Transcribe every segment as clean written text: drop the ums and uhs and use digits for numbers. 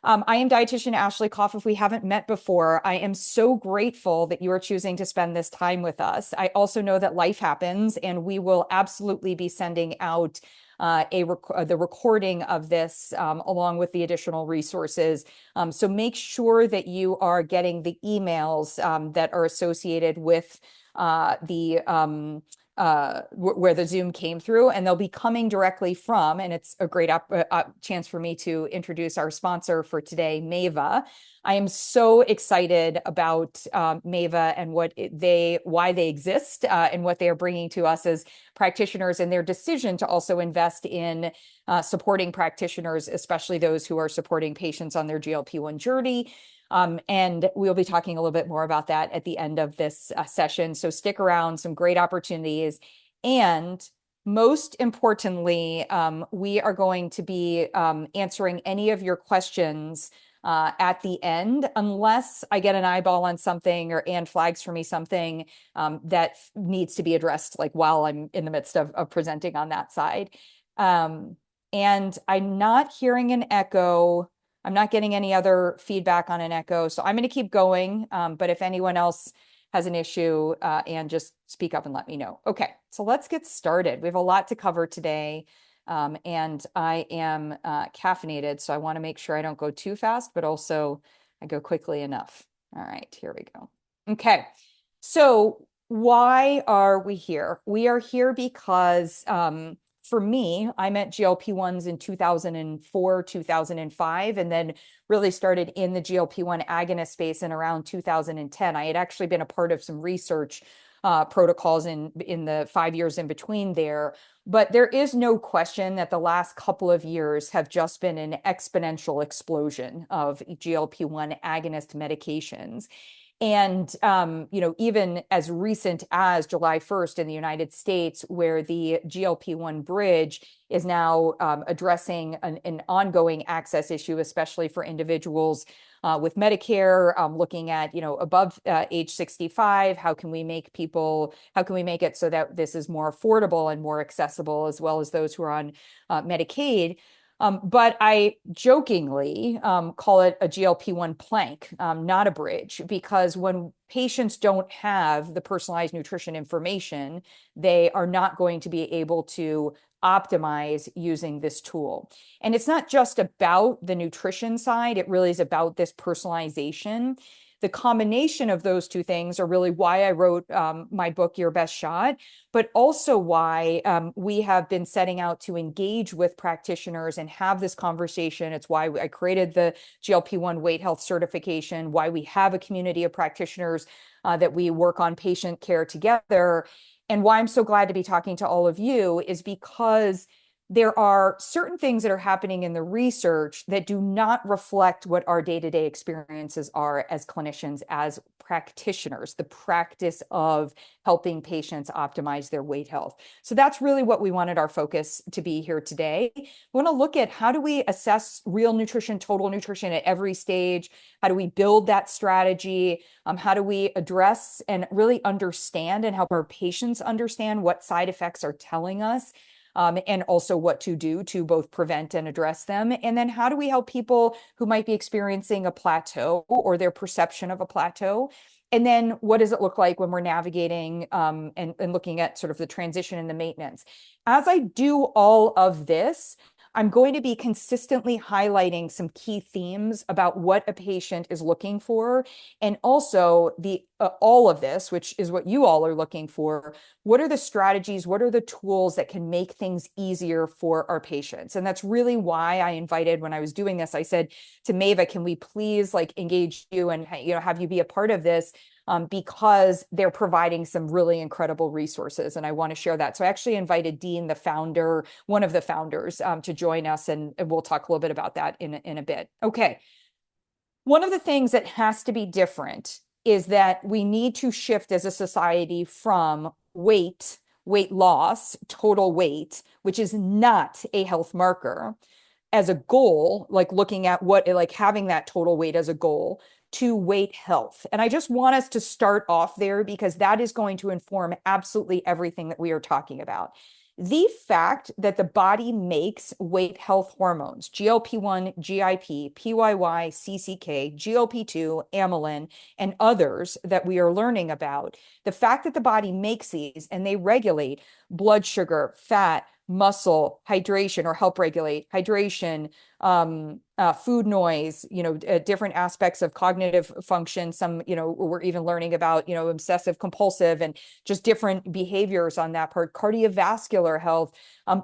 I am dietitian Ashley Koff. If we haven't met before, I am so grateful that you are choosing to spend this time with us. I also know that life happens, and we will absolutely be sending out the recording of this along with the additional resources. So make sure that you are getting the emails that are associated with where the Zoom came through, and they'll be coming directly from, and it's a great chance for me to introduce our sponsor for today, Maeva. I am so excited about Maeva and why they exist and what they are bringing to us as practitioners, and their decision to also invest in supporting practitioners, especially those who are supporting patients on their GLP-1 journey. And we'll be talking a little bit more about that at the end of this session. So stick around, some great opportunities. And most importantly, we are going to be answering any of your questions at the end, unless I get an eyeball on something or Anne flags for me something that needs to be addressed, like while I'm in the midst of presenting on that side. And I'm not hearing an echo. I'm not getting any other feedback on an echo, so I'm going to keep going. But if anyone else has an issue, and just speak up and let me know. Okay, so let's get started. We have a lot to cover today, and I am caffeinated, so I want to make sure I don't go too fast, but also I go quickly enough. All right, here we go. Okay, so why are we here? We are here because for me, I met GLP-1s in 2004, 2005, and then really started in the GLP-1 agonist space in around 2010. I had actually been a part of some research protocols in the 5 years in between there. But there is no question that the last couple of years have just been an exponential explosion of GLP-1 agonist medications. And, even as recent as July 1st in the United States, where the GLP-1 bridge is now addressing an ongoing access issue, especially for individuals with Medicare, looking at, above age 65, how can we make it so that this is more affordable and more accessible, as well as those who are on Medicaid. But I jokingly call it a GLP-1 plank, not a bridge, because when patients don't have the personalized nutrition information, they are not going to be able to optimize using this tool. And it's not just about the nutrition side, it really is about this personalization. The combination of those two things are really why I wrote my book, Your Best Shot, but also why we have been setting out to engage with practitioners and have this conversation. It's why I created the GLP-1 weight health certification, why we have a community of practitioners that we work on patient care together. And why I'm so glad to be talking to all of you is because there are certain things that are happening in the research that do not reflect what our day-to-day experiences are as clinicians, as practitioners, the practice of helping patients optimize their weight health. So that's really what we wanted our focus to be here today. We want to look at how do we assess real nutrition, total nutrition at every stage? How do we build that strategy? How do we address and really understand and help our patients understand what side effects are telling us? And also what to do to both prevent and address them. And then how do we help people who might be experiencing a plateau or their perception of a plateau? And then what does it look like when we're navigating and looking at sort of the transition and the maintenance? As I do all of this, I'm going to be consistently highlighting some key themes about what a patient is looking for, and also all of this, which is what you all are looking for. What are the strategies? What are the tools that can make things easier for our patients? And that's really why I invited, when I was doing this, I said to Maeva, can we please engage you and have you be a part of this? Because they're providing some really incredible resources, and I want to share that. So I actually invited Dean, the founder, one of the founders, to join us, and we'll talk a little bit about that in a bit. Okay. One of the things that has to be different is that we need to shift as a society from weight loss, total weight, which is not a health marker, as a goal, looking at having that total weight as a goal, to weight health. And I just want us to start off there because that is going to inform absolutely everything that we are talking about. The fact that the body makes weight health hormones, GLP-1, GIP, PYY, CCK, GLP-2, amylin, and others that we are learning about, the fact that the body makes these and they regulate blood sugar, fat, muscle, hydration, or help regulate hydration, food noise, different aspects of cognitive function. Some, we're even learning about, obsessive compulsive and just different behaviors on that part, cardiovascular health,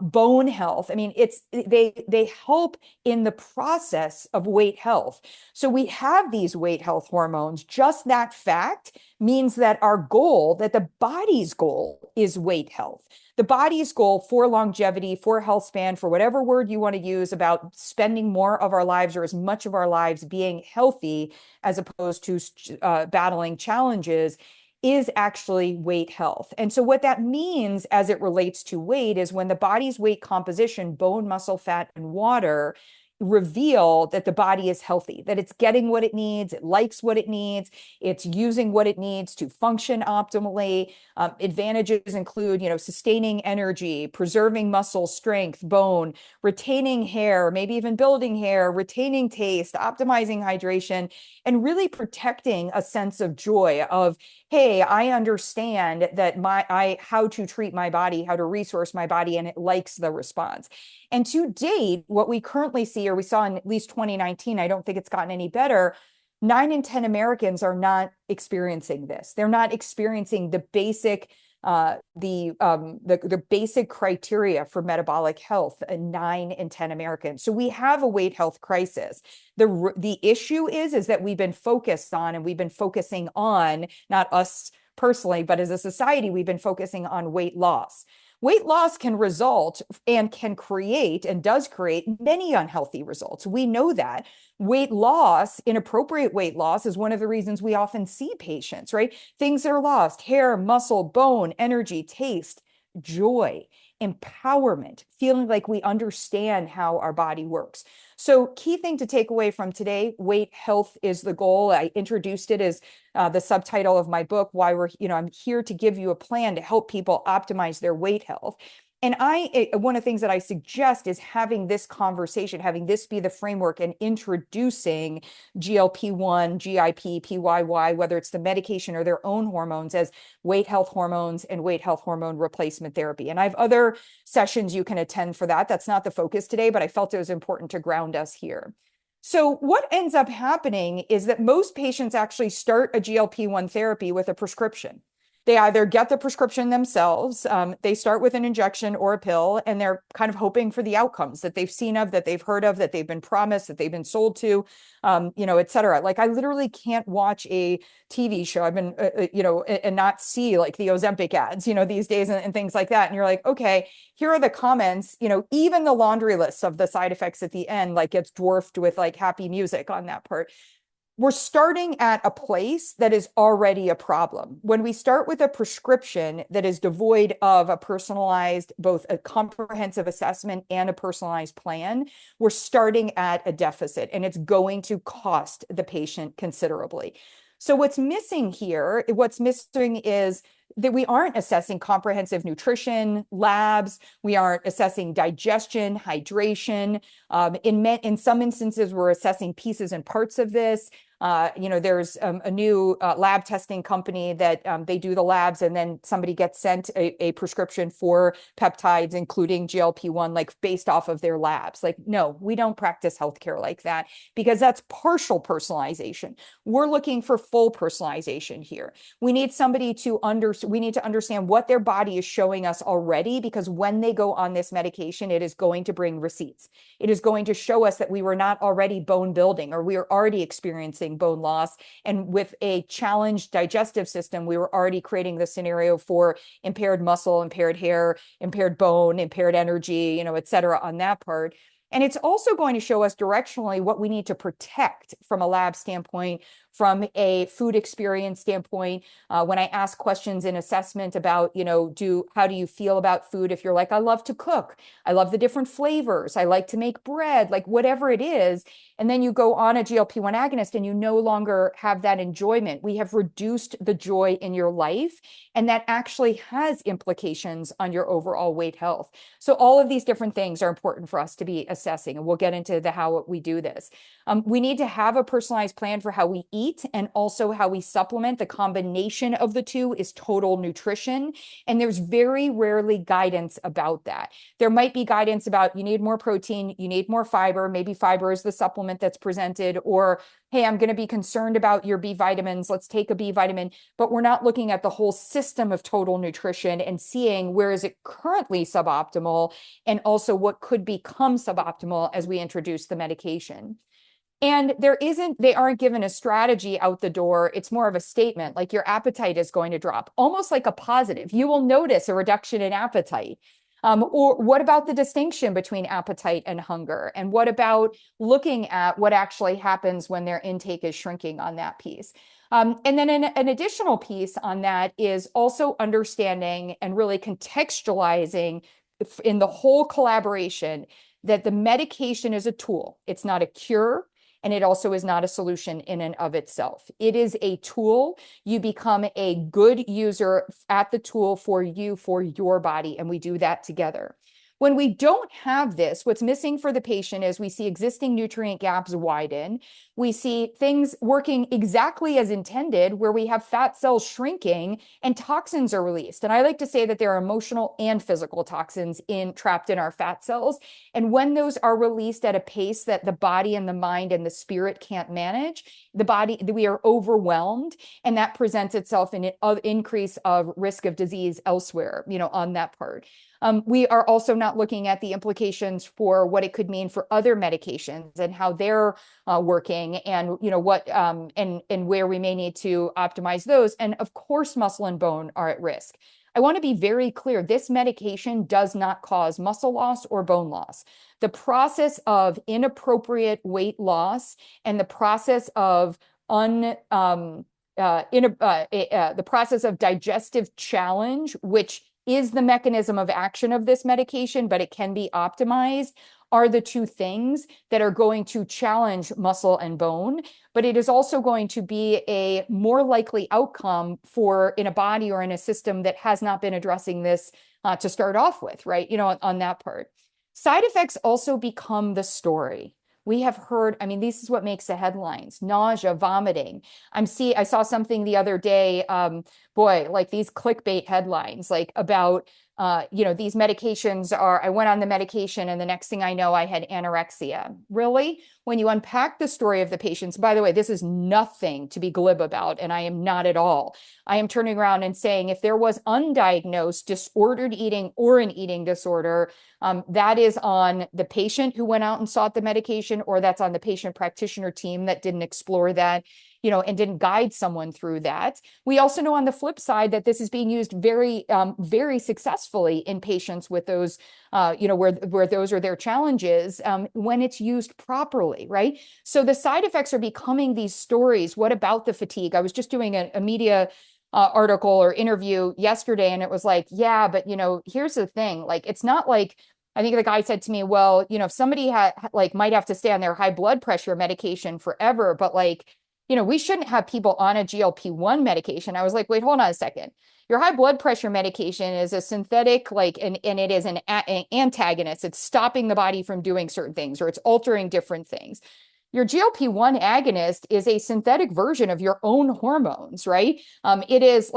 bone health. I mean, they help in the process of weight health. So we have these weight health hormones. Just that fact means that our goal, that the body's goal is weight health. The body's goal for longevity, for health span, for whatever word you want to use about spending more of our lives or as much of our lives being healthy as opposed to battling challenges, is actually weight health. And so what that means as it relates to weight is when the body's weight composition, bone, muscle, fat, and water, reveal that the body is healthy, that it's getting what it needs, it likes what it needs, it's using what it needs to function optimally. Advantages include, sustaining energy, preserving muscle strength, bone, retaining hair, maybe even building hair, retaining taste, optimizing hydration, and really protecting a sense of joy of, hey, I understand that how to treat my body, how to resource my body, and it likes the response. And to date, what we currently see, or we saw in at least 2019, I don't think it's gotten any better, 9 in 10 Americans are not experiencing this. They're not experiencing the basic the basic criteria for metabolic health in 9 in 10 Americans. So we have a weight health crisis. The issue is that we've been focused on, and we've been focusing on, not us personally, but as a society, we've been focusing on weight loss. Weight loss can result and can create and does create many unhealthy results. We know that. Weight loss, inappropriate weight loss, is one of the reasons we often see patients, right? Things that are lost: hair, muscle, bone, energy, taste, joy, empowerment, feeling like we understand how our body works. So key thing to take away from today: weight health is the goal. I introduced it as the subtitle of my book, why I'm here to give you a plan to help people optimize their weight health. And one of the things that I suggest is having this conversation, having this be the framework, and introducing GLP-1, GIP, PYY, whether it's the medication or their own hormones, as weight health hormones and weight health hormone replacement therapy. And I have other sessions you can attend for that. That's not the focus today, but I felt it was important to ground us here. So what ends up happening is that most patients actually start a GLP-1 therapy with a prescription. They either get the prescription themselves, they start with an injection or a pill, and they're kind of hoping for the outcomes that they've seen of, that they've heard of, that they've been promised, that they've been sold to, et cetera. Like, I literally can't watch a TV show, and not see like the Ozempic ads, these days, and things like that. And you're like, okay, here are the comments, even the laundry list of the side effects at the end, like, gets dwarfed with like happy music on that part. We're starting at a place that is already a problem. When we start with a prescription that is devoid of a personalized, both a comprehensive assessment and a personalized plan, we're starting at a deficit, and it's going to cost the patient considerably. So what's missing is that we aren't assessing comprehensive nutrition, labs. We aren't assessing digestion, hydration. In some instances, we're assessing pieces and parts of this. There's a new lab testing company that they do the labs, and then somebody gets sent a prescription for peptides, including GLP-1, like based off of their labs. Like, no, we don't practice healthcare like that, because that's partial personalization. We're looking for full personalization here. We need somebody we need to understand what their body is showing us already, because when they go on this medication, it is going to bring receipts. It is going to show us that we were not already bone building, or we are already experiencing bone loss. And with a challenged digestive system, we were already creating the scenario for impaired muscle, impaired hair, impaired bone, impaired energy, et cetera, on that part. And it's also going to show us directionally what we need to protect from a lab standpoint, from a food experience standpoint. When I ask questions in assessment about, how do you feel about food? If you're like, I love to cook, I love the different flavors, I like to make bread, like whatever it is, and then you go on a GLP-1 agonist and you no longer have that enjoyment. We have reduced the joy in your life, and that actually has implications on your overall weight health. So all of these different things are important for us to be assessing, and we'll get into how we do this. We need to have a personalized plan for how we eat and also how we supplement. The combination of the two is total nutrition, and there's very rarely guidance about that. There might be guidance about you need more protein, you need more fiber, maybe fiber is the supplement that's presented, or hey, I'm going to be concerned about your B vitamins, let's take a B vitamin, but we're not looking at the whole system of total nutrition and seeing where is it currently suboptimal and also what could become suboptimal as we introduce the medication. And they aren't given a strategy out the door. It's more of a statement, like your appetite is going to drop, almost like a positive. You will notice a reduction in appetite. Or what about the distinction between appetite and hunger? And what about looking at what actually happens when their intake is shrinking on that piece? And then an additional piece on that is also understanding and really contextualizing in the whole collaboration that the medication is a tool. It's not a cure. And it also is not a solution in and of itself. It is a tool. You become a good user at the tool for you, for your body, and we do that together. When we don't have this, what's missing for the patient is we see existing nutrient gaps widen. We see things working exactly as intended, where we have fat cells shrinking and toxins are released. And I like to say that there are emotional and physical toxins trapped in our fat cells. And when those are released at a pace that the body and the mind and the spirit can't manage, we are overwhelmed, and that presents itself in an increase of risk of disease elsewhere, on that part. We are also not looking at the implications for what it could mean for other medications and how they're working, and what and where we may need to optimize those. And of course, muscle and bone are at risk. I want to be very clear. This medication does not cause muscle loss or bone loss. The process of inappropriate weight loss and the process of the process of digestive challenge, which is the mechanism of action of this medication, but it can be optimized, are the two things that are going to challenge muscle and bone. But it is also going to be a more likely outcome in a body or in a system that has not been addressing this to start off with, right? On that part. Side effects also become the story. We have heard, this is what makes the headlines: nausea, vomiting. I saw something the other day, like these clickbait headlines, like about, these medications I went on the medication and the next thing I know, I had anorexia. Really? When you unpack the story of the patients, by the way, this is nothing to be glib about, and I am not at all. I am turning around and saying, if there was undiagnosed disordered eating or an eating disorder, that is on the patient who went out and sought the medication, or that's on the patient practitioner team that didn't explore that, and didn't guide someone through that. We also know on the flip side that this is being used very, very successfully in patients with those, where those are their challenges, when it's used properly, right? So the side effects are becoming these stories. What about the fatigue? I was just doing a media article or interview yesterday, and it was like, yeah, but here's the thing. Like, it's not like, I think the guy said to me, well, if somebody might have to stay on their high blood pressure medication forever, but we shouldn't have people on a GLP-1 medication. I was like, wait, hold on a second. Your high blood pressure medication is a synthetic, and it is an antagonist. It's stopping the body from doing certain things, or it's altering different things. Your GLP-1 agonist is a synthetic version of your own hormones, right? It is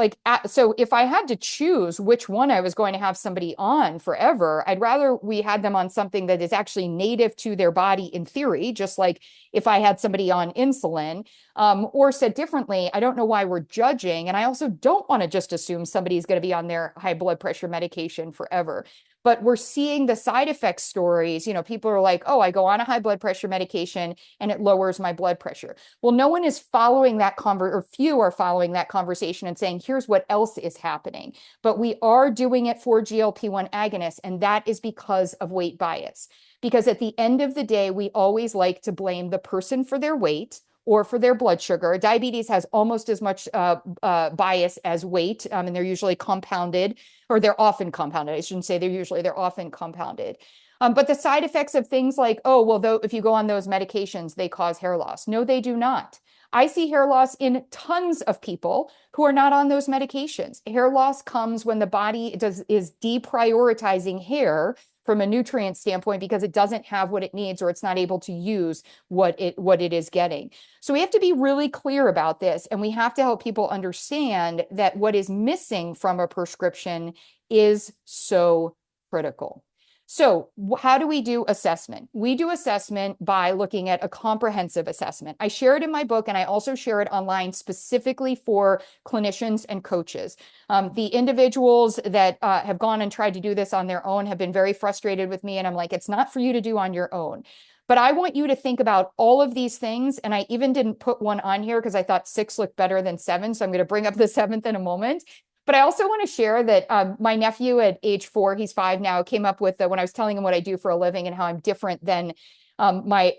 so if I had to choose which one I was going to have somebody on forever, I'd rather we had them on something that is actually native to their body in theory, just like if I had somebody on insulin, or said differently, I don't know why we're judging. And I also don't want to just assume somebody's going to be on their high blood pressure medication forever. But we're seeing the side effect stories. People are like, oh, I go on a high blood pressure medication and it lowers my blood pressure. Well, no one is following that or few are following that conversation and saying, here's what else is happening. But we are doing it for GLP-1 agonists, and that is because of weight bias. Because at the end of the day, we always like to blame the person for their weight or for their blood sugar. Diabetes has almost as much bias as weight, and they're usually compounded, or they're often compounded. I shouldn't say they're often compounded. But the side effects of things like, oh, well, though, if you go on those medications, they cause hair loss. No, they do not. I see hair loss in tons of people who are not on those medications. Hair loss comes when the body is deprioritizing hair from a nutrient standpoint because it doesn't have what it needs or it's not able to use what it is getting. So we have to be really clear about this, and we have to help people understand that what is missing from a prescription is so critical. So how do we do assessment? We do assessment by looking at a comprehensive assessment. I share it in my book, and I also share it online specifically for clinicians and coaches. The individuals that have gone and tried to do this on their own have been very frustrated with me, and I'm like, it's not for you to do on your own. But I want you to think about all of these things, and I even didn't put one on here because I thought 6 looked better than 7, so I'm going to bring up the 7th in a moment. But I also want to share that my nephew at age 4, he's 5 now, came up with, when I was telling him what I do for a living and how I'm different than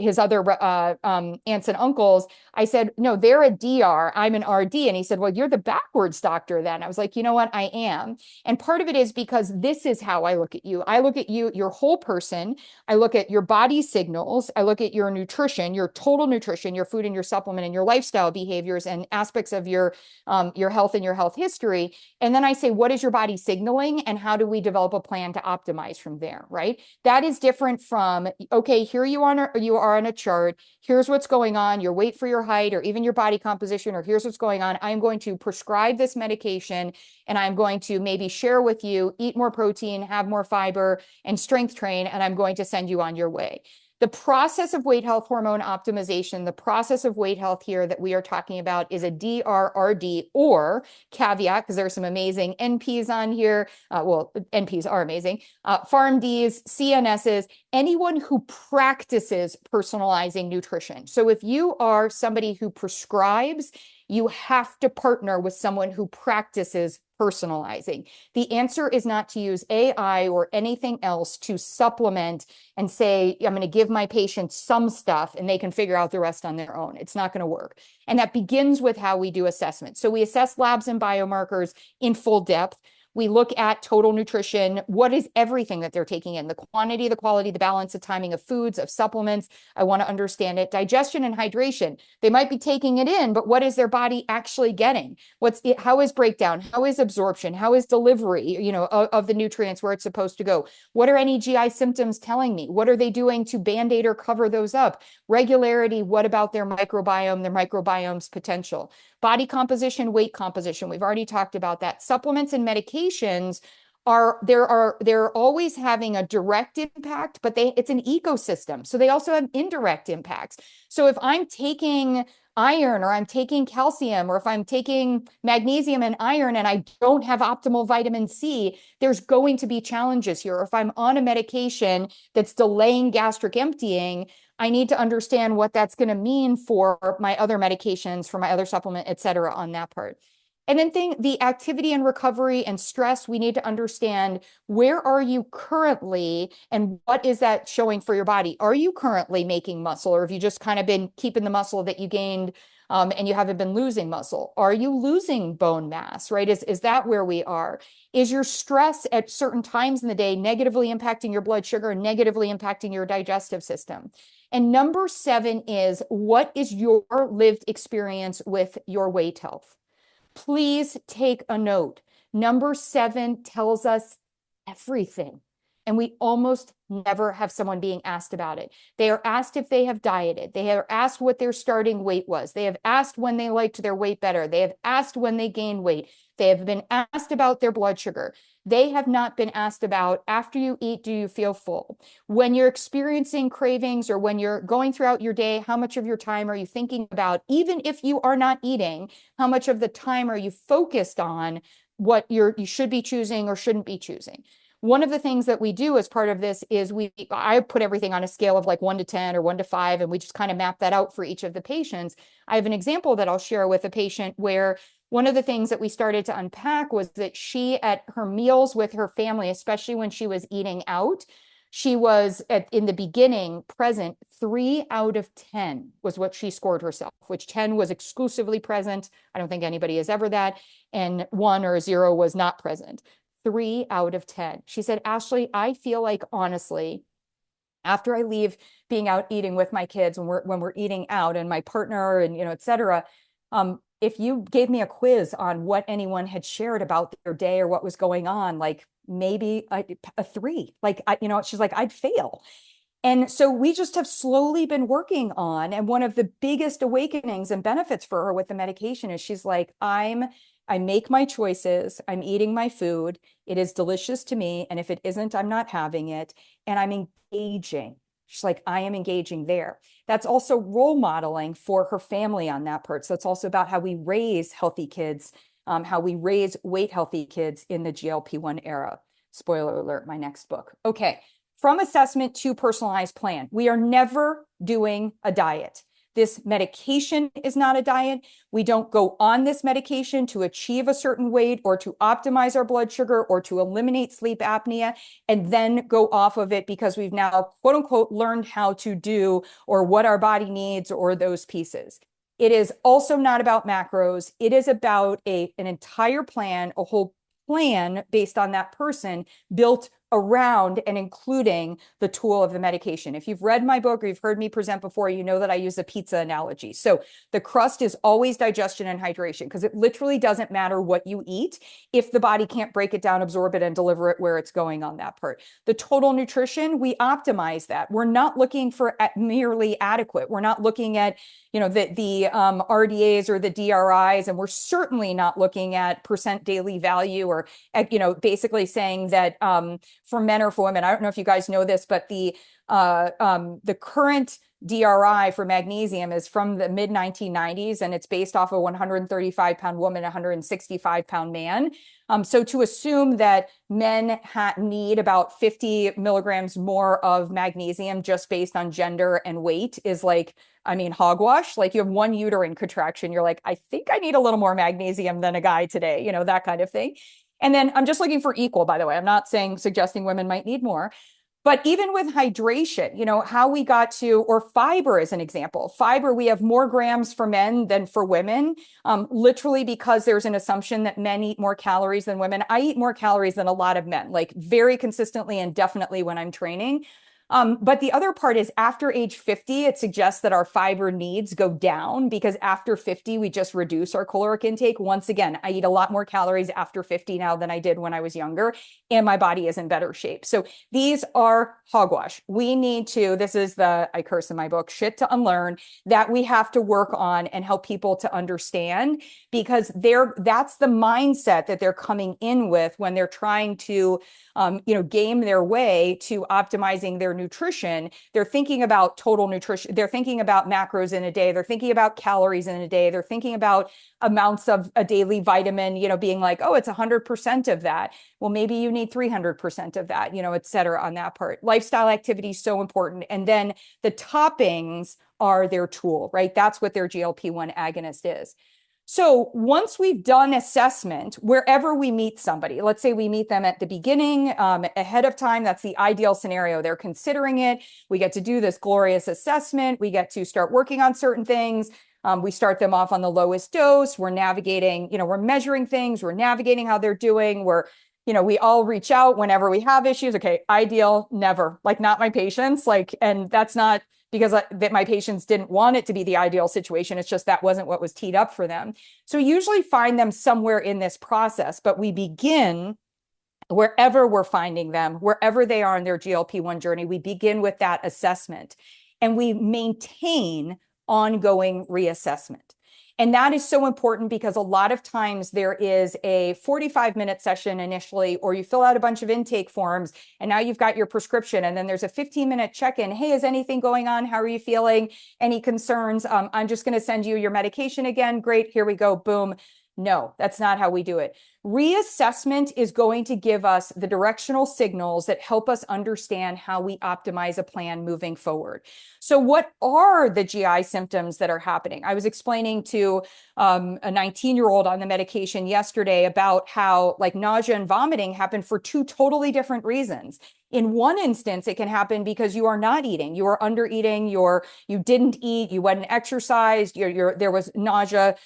his other aunts and uncles, I said, no, they're a DR, I'm an RD. And he said, well, you're the backwards doctor then. I was like, you know what, I am. And part of it is because this is how I look at you. I look at you, your whole person. I look at your body signals. I look at your nutrition, your total nutrition, your food and your supplement and your lifestyle behaviors and aspects of your health and your health history. And then I say, what is your body signaling and how do we develop a plan to optimize from there, right? That is different from, okay, here you are on a chart. Here's what's going on, your weight for your height, or even your body composition, or here's what's going on. I'm going to prescribe this medication, and I'm going to maybe share with you, eat more protein, have more fiber, and strength train, and I'm going to send you on your way. The process of weight health hormone optimization, the process of weight health here that we are talking about is a DRRD, or caveat, because there's some amazing NPs on here. Well, NPs are amazing. PharmDs, CNSs, anyone who practices personalizing nutrition. So if you are somebody who prescribes, you have to partner with someone who practices personalizing. The answer is not to use AI or anything else to supplement and say, I'm going to give my patients some stuff and they can figure out the rest on their own. It's not going to work. And that begins with how we do assessment. So we assess labs and biomarkers in full depth. We look at total nutrition. What is everything that they're taking in? The quantity, the quality, the balance, the timing of foods, of supplements. I want to understand it. Digestion and hydration. They might be taking it in, but what is their body actually getting? How is breakdown? How is absorption? How is delivery, of the nutrients where it's supposed to go? What are any GI symptoms telling me? What are they doing to band-aid or cover those up? Regularity. What about their microbiome's potential? Body composition, weight composition. We've already talked about that. Supplements and medications they're always having a direct impact, but it's an ecosystem. So they also have indirect impacts. So if I'm taking iron or I'm taking calcium or if I'm taking magnesium and iron and I don't have optimal vitamin C, there's going to be challenges here. Or if I'm on a medication that's delaying gastric emptying, I need to understand what that's going to mean for my other medications, for my other supplement, et cetera, on that part. And then the activity and recovery and stress, we need to understand where are you currently and what is that showing for your body? Are you currently making muscle, or have you just kind of been keeping the muscle that you gained and you haven't been losing muscle? Are you losing bone mass, right? Is that where we are? Is your stress at certain times in the day negatively impacting your blood sugar and negatively impacting your digestive system? And number 7 is, what is your lived experience with your weight health? Please take a note. Number 7 tells us everything. And we almost never have someone being asked about it. They are asked if they have dieted. They are asked what their starting weight was. They have asked when they liked their weight better. They have asked when they gained weight. They have been asked about their blood sugar. They have not been asked about, after you eat, do you feel full? When you're experiencing cravings or when you're going throughout your day, how much of your time are you thinking about, even if you are not eating, how much of the time are you focused on what you should be choosing or shouldn't be choosing? One of the things that we do as part of this is I put everything on a scale of like 1 to 10 or 1 to 5, and we just kind of map that out for each of the patients. I have an example that I'll share with a patient where one of the things that we started to unpack was that she, at her meals with her family, especially when she was eating out, She was in the beginning present 3 out of 10 was what she scored herself, which 10 was exclusively present. I don't think anybody is ever that. And 1 or 0 was not present. 3 out of 10. She said, Ashley, I feel like honestly, after I leave being out eating with my kids, when we're eating out and my partner and, et cetera, if you gave me a quiz on what anyone had shared about their day or what was going on, like maybe a 3, like, she's like, I'd fail. And so we just have slowly been working on, and one of the biggest awakenings and benefits for her with the medication is she's like, I make my choices. I'm eating my food. It is delicious to me. And if it isn't, I'm not having it. And I'm engaging. She's like, I am engaging there. That's also role modeling for her family on that part. So it's also about how we raise healthy kids, how we raise weight healthy kids in the GLP-1 era. Spoiler alert, my next book. Okay. From assessment to personalized plan. We are never doing a diet. This medication is not a diet. We don't go on this medication to achieve a certain weight or to optimize our blood sugar or to eliminate sleep apnea and then go off of it because we've now, quote unquote, learned how to do or what our body needs or those pieces. It is also not about macros. It is about an entire plan, a whole plan based on that person built around and including the tool of the medication. If you've read my book or you've heard me present before, you know that I use a pizza analogy. So the crust is always digestion and hydration because it literally doesn't matter what you eat if the body can't break it down, absorb it, and deliver it where it's going on that part. The total nutrition, we optimize that. We're not looking for merely adequate. We're not looking at the RDAs or the DRIs, and we're certainly not looking at percent daily value or basically saying that for men or for women. I don't know if you guys know this, but the current DRI for magnesium is from the mid 1990s, and it's based off a 135-pound woman, 165-pound man. So to assume that men need about 50 milligrams more of magnesium just based on gender and weight is like, hogwash. Like you have one uterine contraction. You're like, I think I need a little more magnesium than a guy today, that kind of thing. And then I'm just looking for equal, by the way. I'm not suggesting women might need more. But even with hydration, how we got to, or fiber as an example, fiber, we have more grams for men than for women, literally because there's an assumption that men eat more calories than women. I eat more calories than a lot of men, like very consistently and definitely when I'm training. But the other part is after age 50, it suggests that our fiber needs go down because after 50, we just reduce our caloric intake. Once again, I eat a lot more calories after 50 now than I did when I was younger, and my body is in better shape. So these are hogwash. We need to, this is I curse in my book, shit to unlearn, that we have to work on and help people to understand because that's the mindset that they're coming in with when they're trying to, game their way to optimizing their nutrition. They're thinking about total nutrition. They're thinking about macros in a day. They're thinking about calories in a day. They're thinking about amounts of a daily vitamin, being like, oh, it's 100% of that. Well, maybe you need 300% of that, et cetera on that part. Lifestyle activity is so important. And then the toppings are their tool, right? That's what their GLP-1 agonist is. So once we've done assessment, wherever we meet somebody, let's say we meet them at the beginning, ahead of time, that's the ideal scenario. They're considering it. We get to do this glorious assessment. We get to start working on certain things. We start them off on the lowest dose. We're navigating, we're measuring things. We're navigating how they're doing. We all reach out whenever we have issues. Okay, ideal, never. Like not my patients. And that's not because that my patients didn't want it to be the ideal situation. It's just that wasn't what was teed up for them. So we usually find them somewhere in this process, but we begin wherever we're finding them, wherever they are in their GLP-1 journey, we begin with that assessment and we maintain ongoing reassessment. And that is so important because a lot of times there is a 45-minute session initially, or you fill out a bunch of intake forms and now you've got your prescription. And then there's a 15-minute check-in. Hey, is anything going on? How are you feeling? Any concerns? I'm just going to send you your medication again. Great. Here we go. Boom. No, that's not how we do it. Reassessment is going to give us the directional signals that help us understand how we optimize a plan moving forward. So what are the GI symptoms that are happening? I was explaining to a 19-year-old on the medication yesterday about how nausea and vomiting happen for 2 totally different reasons. In one instance, it can happen because you are not eating, you are under eating, you didn't eat, you went and exercised, there was nausea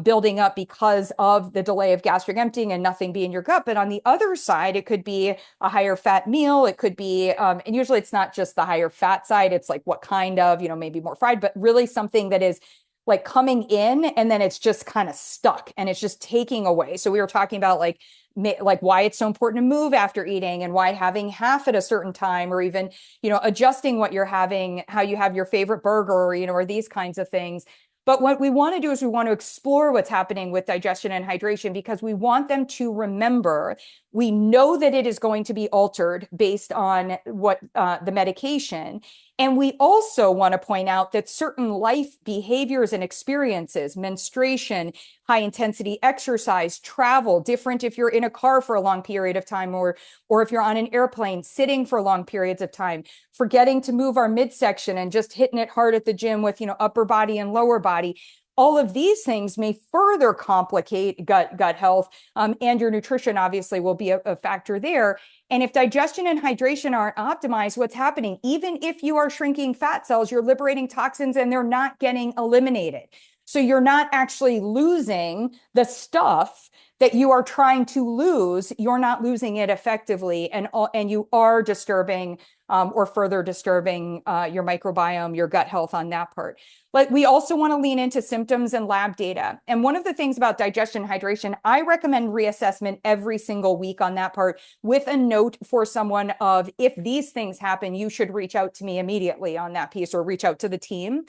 building up because of the delay of gastric emptying and nothing being in your gut. But on the other side, it could be a higher fat meal. It could be, and usually it's not just the higher fat side. It's like what kind of, maybe more fried, but really something that is like coming in and then it's just kind of stuck and it's just taking away. So we were talking about like why it's so important to move after eating and why having half at a certain time, or even, adjusting what you're having, how you have your favorite burger, or these kinds of things. But what we want to do is we want to explore what's happening with digestion and hydration, because we want them to remember, we know that it is going to be altered based on what the medication. And we also want to point out that certain life behaviors and experiences, menstruation, high intensity exercise, travel, different if you're in a car for a long period of time, or if you're on an airplane sitting for long periods of time, forgetting to move our midsection and just hitting it hard at the gym with, upper body and lower body. All of these things may further complicate gut health, and your nutrition obviously will be a factor there. And if digestion and hydration aren't optimized, what's happening? Even if you are shrinking fat cells, you're liberating toxins and they're not getting eliminated. So you're not actually losing the stuff that you are trying to lose. You're not losing it effectively, and you are disturbing or further disturbing your microbiome, your gut health on that part. But we also want to lean into symptoms and lab data. And one of the things about digestion hydration, I recommend reassessment every single week on that part, with a note for someone of, if these things happen, you should reach out to me immediately on that piece, or reach out to the team.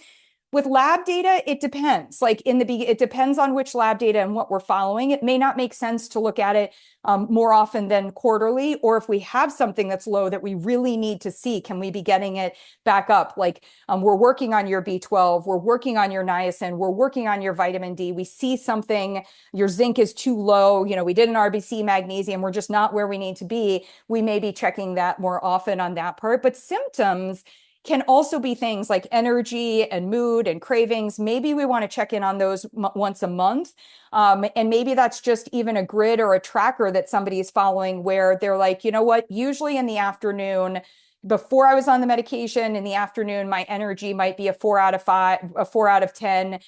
With lab data, it depends. Like it depends on which lab data and what we're following. It may not make sense to look at it more often than quarterly, or if we have something that's low that we really need to see, can we be getting it back up? Like we're working on your B12, we're working on your niacin, we're working on your vitamin D. We see something, your zinc is too low. We did an RBC magnesium, we're just not where we need to be. We may be checking that more often on that part. But symptoms can also be things like energy and mood and cravings. Maybe we want to check in on those once a month. And maybe that's just even a grid or a tracker that somebody is following, where they're like, what, usually in the afternoon, before I was on the medication, in the afternoon, my energy might be a 4 out of 5, a 4 out of 10.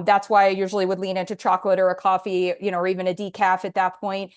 That's why I usually would lean into chocolate or a coffee, or even a decaf at that point.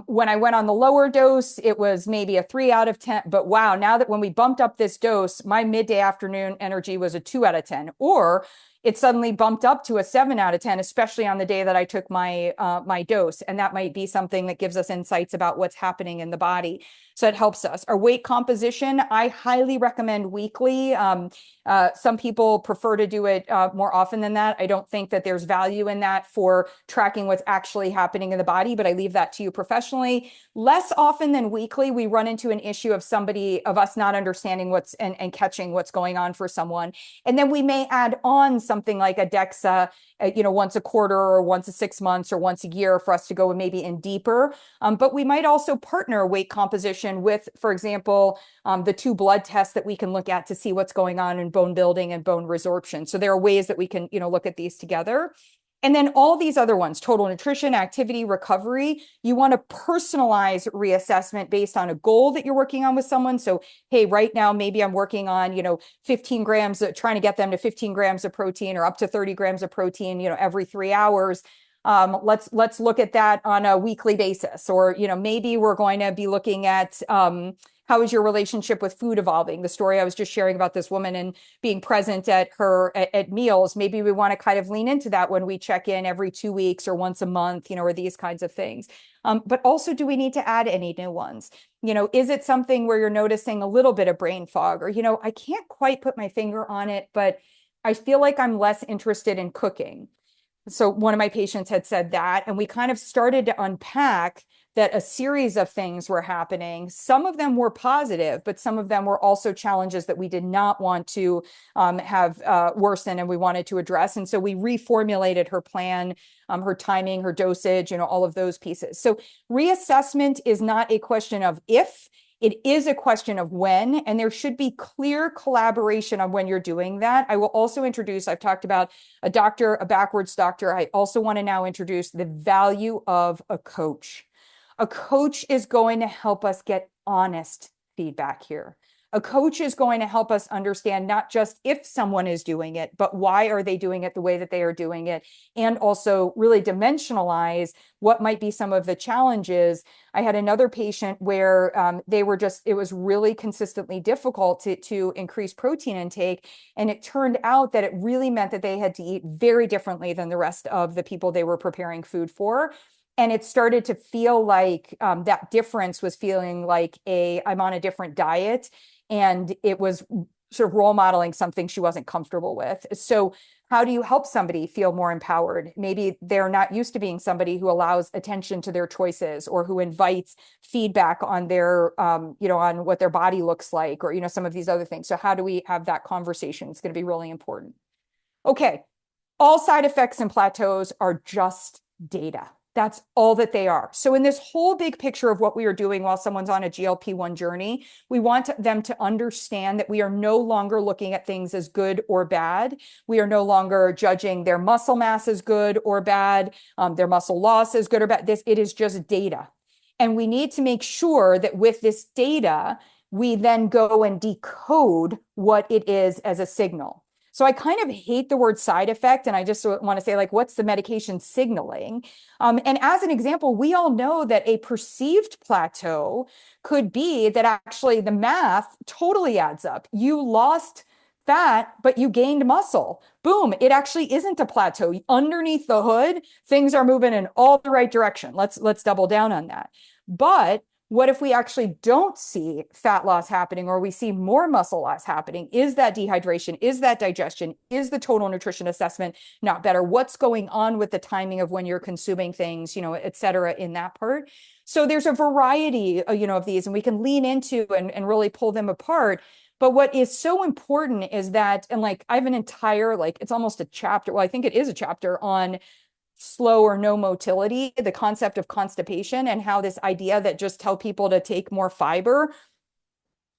When I went on the lower dose, it was maybe a 3 out of 10. But wow, now that when we bumped up this dose, my midday afternoon energy was a 2 out of 10. Or it suddenly bumped up to a 7 out of 10, especially on the day that I took my my dose. And that might be something that gives us insights about what's happening in the body. So it helps us. Our weight composition, I highly recommend weekly. Some people prefer to do it more often than that. I don't think that there's value in that for tracking what's actually happening in the body, but I leave that to you professionally. Less often than weekly, we run into an issue of us not understanding what's and catching what's going on for someone. And then we may add on something like a DEXA, once a quarter or once a 6 months or once a year, for us to go maybe in deeper. But we might also partner weight composition with, for example, the 2 blood tests that we can look at to see what's going on in bone building and bone resorption. So there are ways that we can, look at these together. And then all these other ones, total nutrition, activity, recovery, you want to personalize reassessment based on a goal that you're working on with someone. So, hey, right now, maybe I'm working on, 15 grams, trying to get them to 15 grams of protein, or up to 30 grams of protein, every 3 hours. Let's look at that on a weekly basis. Or, maybe we're going to be looking at, how is your relationship with food evolving? The story I was just sharing about this woman and being present at meals. Maybe we want to kind of lean into that when we check in every 2 weeks or once a month, or these kinds of things. But also, do we need to add any new ones? Is it something where you're noticing a little bit of brain fog, or, I can't quite put my finger on it, but I feel like I'm less interested in cooking. So one of my patients had said that, and we kind of started to unpack that a series of things were happening. Some of them were positive, but some of them were also challenges that we did not want to have worsen, and we wanted to address. And so we reformulated her plan, her timing, her dosage, all of those pieces. So reassessment is not a question of if, it is a question of when, and there should be clear collaboration on when you're doing that. I will also introduce, I've talked about a doctor, a backwards doctor. I also want to now introduce the value of a coach. A coach is going to help us get honest feedback here. A coach is going to help us understand not just if someone is doing it, but why are they doing it the way that they are doing it, and also really dimensionalize what might be some of the challenges. I had another patient where it was really consistently difficult to increase protein intake. And it turned out that it really meant that they had to eat very differently than the rest of the people they were preparing food for. And it started to feel like that difference was feeling like I'm on a different diet. And it was sort of role modeling something she wasn't comfortable with. So how do you help somebody feel more empowered? Maybe they're not used to being somebody who allows attention to their choices or who invites feedback on their, on what their body looks like, or, some of these other things. So how do we have that conversation? It's going to be really important. Okay. All side effects and plateaus are just data. That's all that they are. So in this whole big picture of what we are doing while someone's on a GLP-1 journey, we want them to understand that we are no longer looking at things as good or bad. We are no longer judging their muscle mass as good or bad, their muscle loss as good or bad. It is just data. And we need to make sure that with this data, we then go and decode what it is as a signal. So I kind of hate the word side effect, and I just want to say, like, what's the medication signaling? And as an example, we all know that a perceived plateau could be that actually the math totally adds up. You lost fat, but you gained muscle. Boom, it actually isn't a plateau. Underneath the hood, things are moving in all the right direction. Let's double down on that. But what if we actually don't see fat loss happening, or we see more muscle loss happening? Is that dehydration? Is that digestion? Is the total nutrition assessment not better? What's going on with the timing of when you're consuming things, et cetera, in that part? So there's a variety, of these, and we can lean into and really pull them apart. But what is so important is that, and like, I have an entire, it's almost a chapter. Well, I think it is a chapter on slow or no motility, the concept of constipation, and how this idea that just tell people to take more fiber.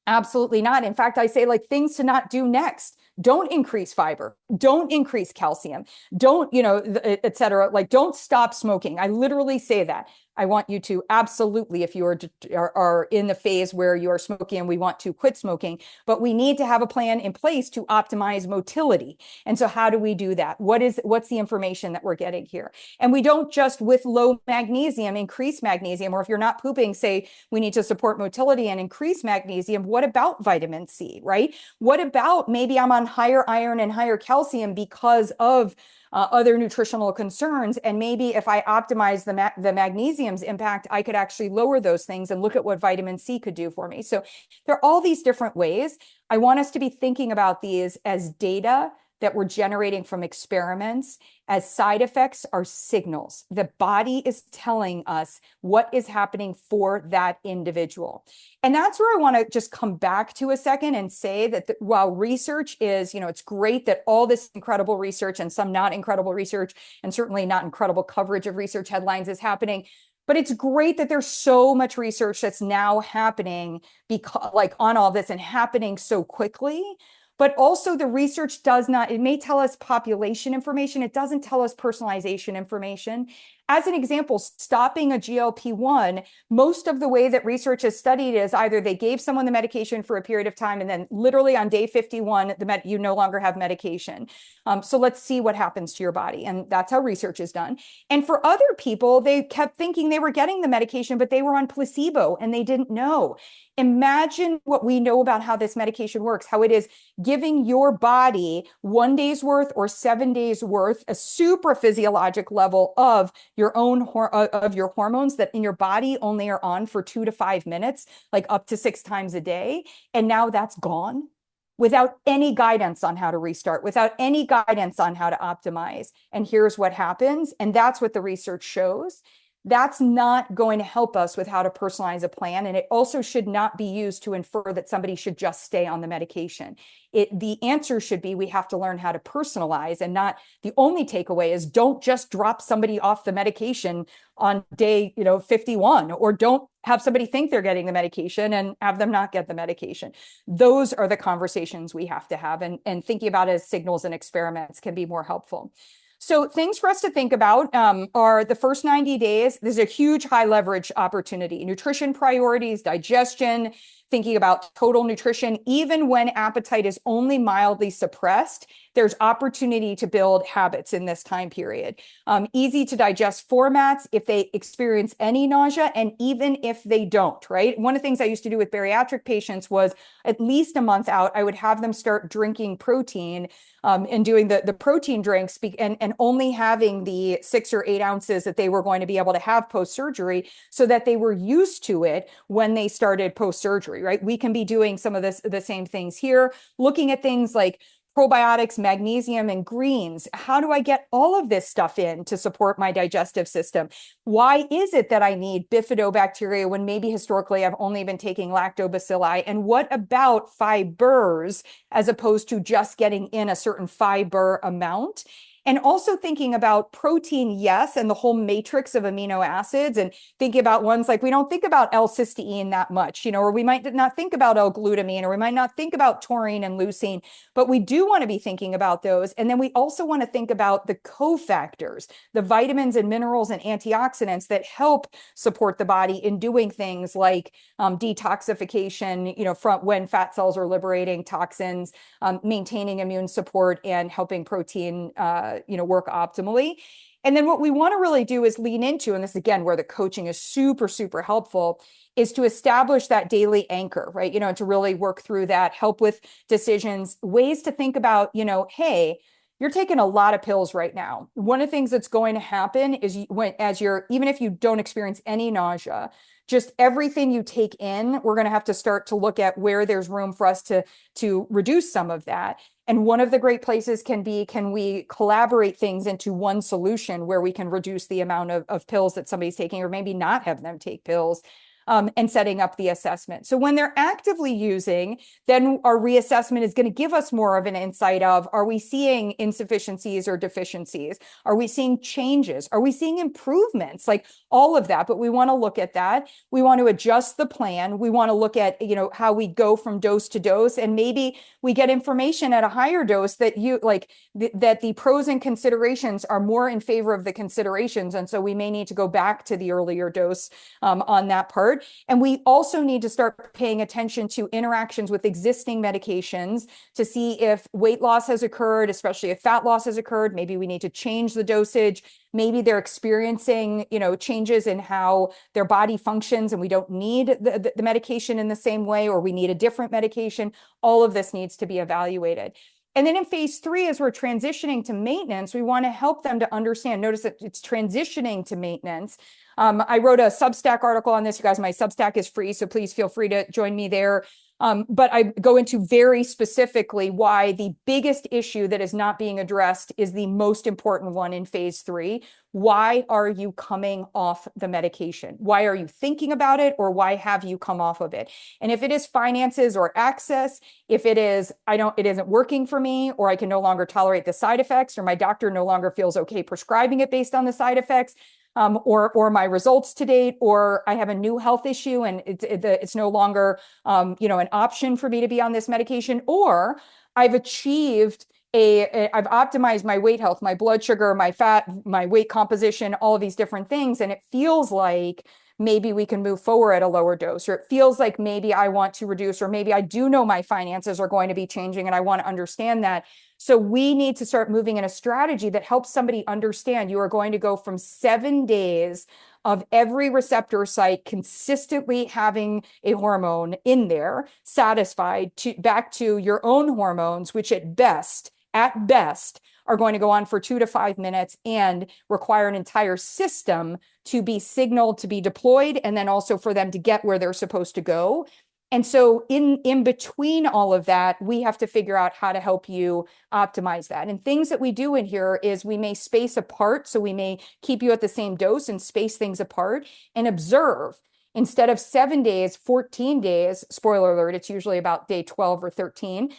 Absolutely not. In fact, I say, like, things to not do next. Don't increase fiber. Don't increase calcium. Don't, et cetera. Like, don't stop smoking. I literally say that. I want you to absolutely, if you are in the phase where you are smoking and we want to quit smoking, but we need to have a plan in place to optimize motility. And so how do we do that? What's the information that we're getting here? And we don't just with low magnesium increase magnesium, or if you're not pooping, say we need to support motility and increase magnesium. What about vitamin C, right? What about maybe I'm on higher iron and higher calcium because of other nutritional concerns. And maybe if I optimize the magnesium's impact, I could actually lower those things and look at what vitamin C could do for me. So there are all these different ways. I want us to be thinking about these as data that we're generating from experiments, as side effects are signals. The body is telling us what is happening for that individual. And that's where I want to just come back to a second and say that while research is, it's great that all this incredible research and some not incredible research, and certainly not incredible coverage of research headlines is happening. But it's great that there's so much research that's now happening on all this and happening so quickly. But also the research it may tell us population information. It doesn't tell us personalization information. As an example, stopping a GLP-1, most of the way that research is studied is either they gave someone the medication for a period of time, and then literally on day 51, you no longer have medication. So let's see what happens to your body. And that's how research is done. And for other people, they kept thinking they were getting the medication, but they were on placebo and they didn't know. Imagine what we know about how this medication works, how it is giving your body 1 day's worth or 7 days worth, a super physiologic level of your hormones that in your body only are on for 2 to 5 minutes, like up to 6 times a day. And now that's gone without any guidance on how to restart, without any guidance on how to optimize. And here's what happens. And that's what the research shows. That's not going to help us with how to personalize a plan. And it also should not be used to infer that somebody should just stay on the medication. The answer should be we have to learn how to personalize, and not the only takeaway is don't just drop somebody off the medication on day 51, or don't have somebody think they're getting the medication and have them not get the medication. Those are the conversations we have to have, and thinking about it as signals and experiments can be more helpful. So things for us to think about are the first 90 days. There's a huge high leverage opportunity. Nutrition priorities, digestion, thinking about total nutrition. Even when appetite is only mildly suppressed, there's opportunity to build habits in this time period. Easy to digest formats if they experience any nausea, and even if they don't, right? One of the things I used to do with bariatric patients was at least a month out, I would have them start drinking protein and doing the protein drinks and only having the 6 or 8 ounces that they were going to be able to have post-surgery so that they were used to it when they started post-surgery, right? We can be doing some of the same things here, looking at things like probiotics, magnesium, and greens. How do I get all of this stuff in to support my digestive system? Why is it that I need bifidobacteria when maybe historically I've only been taking lactobacilli? And what about fibers as opposed to just getting in a certain fiber amount? And also thinking about protein, yes, and the whole matrix of amino acids, and thinking about ones like we don't think about L-cysteine that much, or we might not think about L-glutamine, or we might not think about taurine and leucine, but we do want to be thinking about those. And then we also want to think about the cofactors, the vitamins and minerals and antioxidants that help support the body in doing things like detoxification, from when fat cells are liberating toxins, maintaining immune support, and helping protein work optimally. And then what we want to really do is lean into, and this again, where the coaching is super, super helpful, is to establish that daily anchor, right? To really work through that, help with decisions, ways to think about, hey, you're taking a lot of pills right now. One of the things that's going to happen is even if you don't experience any nausea, just everything you take in, we're going to have to start to look at where there's room for us to reduce some of that. And one of the great places can we collaborate things into one solution where we can reduce the amount of pills that somebody's taking, or maybe not have them take pills, and setting up the assessment. So when they're actively using, then our reassessment is going to give us more of an insight of, are we seeing insufficiencies or deficiencies? Are we seeing changes? Are we seeing improvements? Like all of that, but we want to look at that. We want to adjust the plan. We want to look at, how we go from dose to dose, and maybe we get information at a higher dose that that the pros and considerations are more in favor of the considerations. And so we may need to go back to the earlier dose on that part. And we also need to start paying attention to interactions with existing medications to see if weight loss has occurred, especially if fat loss has occurred. Maybe we need to change the dosage. Maybe they're experiencing, changes in how their body functions, and we don't need the medication in the same way, or we need a different medication. All of this needs to be evaluated. And then in phase 3, as we're transitioning to maintenance, we want to help them to understand. Notice that it's transitioning to maintenance. I wrote a Substack article on this. You guys, my Substack is free, so please feel free to join me there. But I go into very specifically why the biggest issue that is not being addressed is the most important one in phase 3. Why are you coming off the medication? Why are you thinking about it, or why have you come off of it? And if it is finances or access, if it is, it isn't working for me, or I can no longer tolerate the side effects, or my doctor no longer feels okay prescribing it based on the side effects, or my results to date, or I have a new health issue and it's no longer, an option for me to be on this medication, or I've optimized my weight health, my blood sugar, my fat, my weight composition, all of these different things. And it feels like maybe we can move forward at a lower dose, or it feels like maybe I want to reduce, or maybe I do know my finances are going to be changing and I want to understand that. So we need to start moving in a strategy that helps somebody understand you are going to go from 7 days of every receptor site consistently having a hormone in there, satisfied, back to your own hormones, which at best, are going to go on for 2 to 5 minutes and require an entire system to be signaled, to be deployed, and then also for them to get where they're supposed to go. And so in between all of that, we have to figure out how to help you optimize that. And things that we do in here is we may space apart. So we may keep you at the same dose and space things apart and observe. Instead of 7 days, 14 days, spoiler alert, it's usually about day 12 or 13.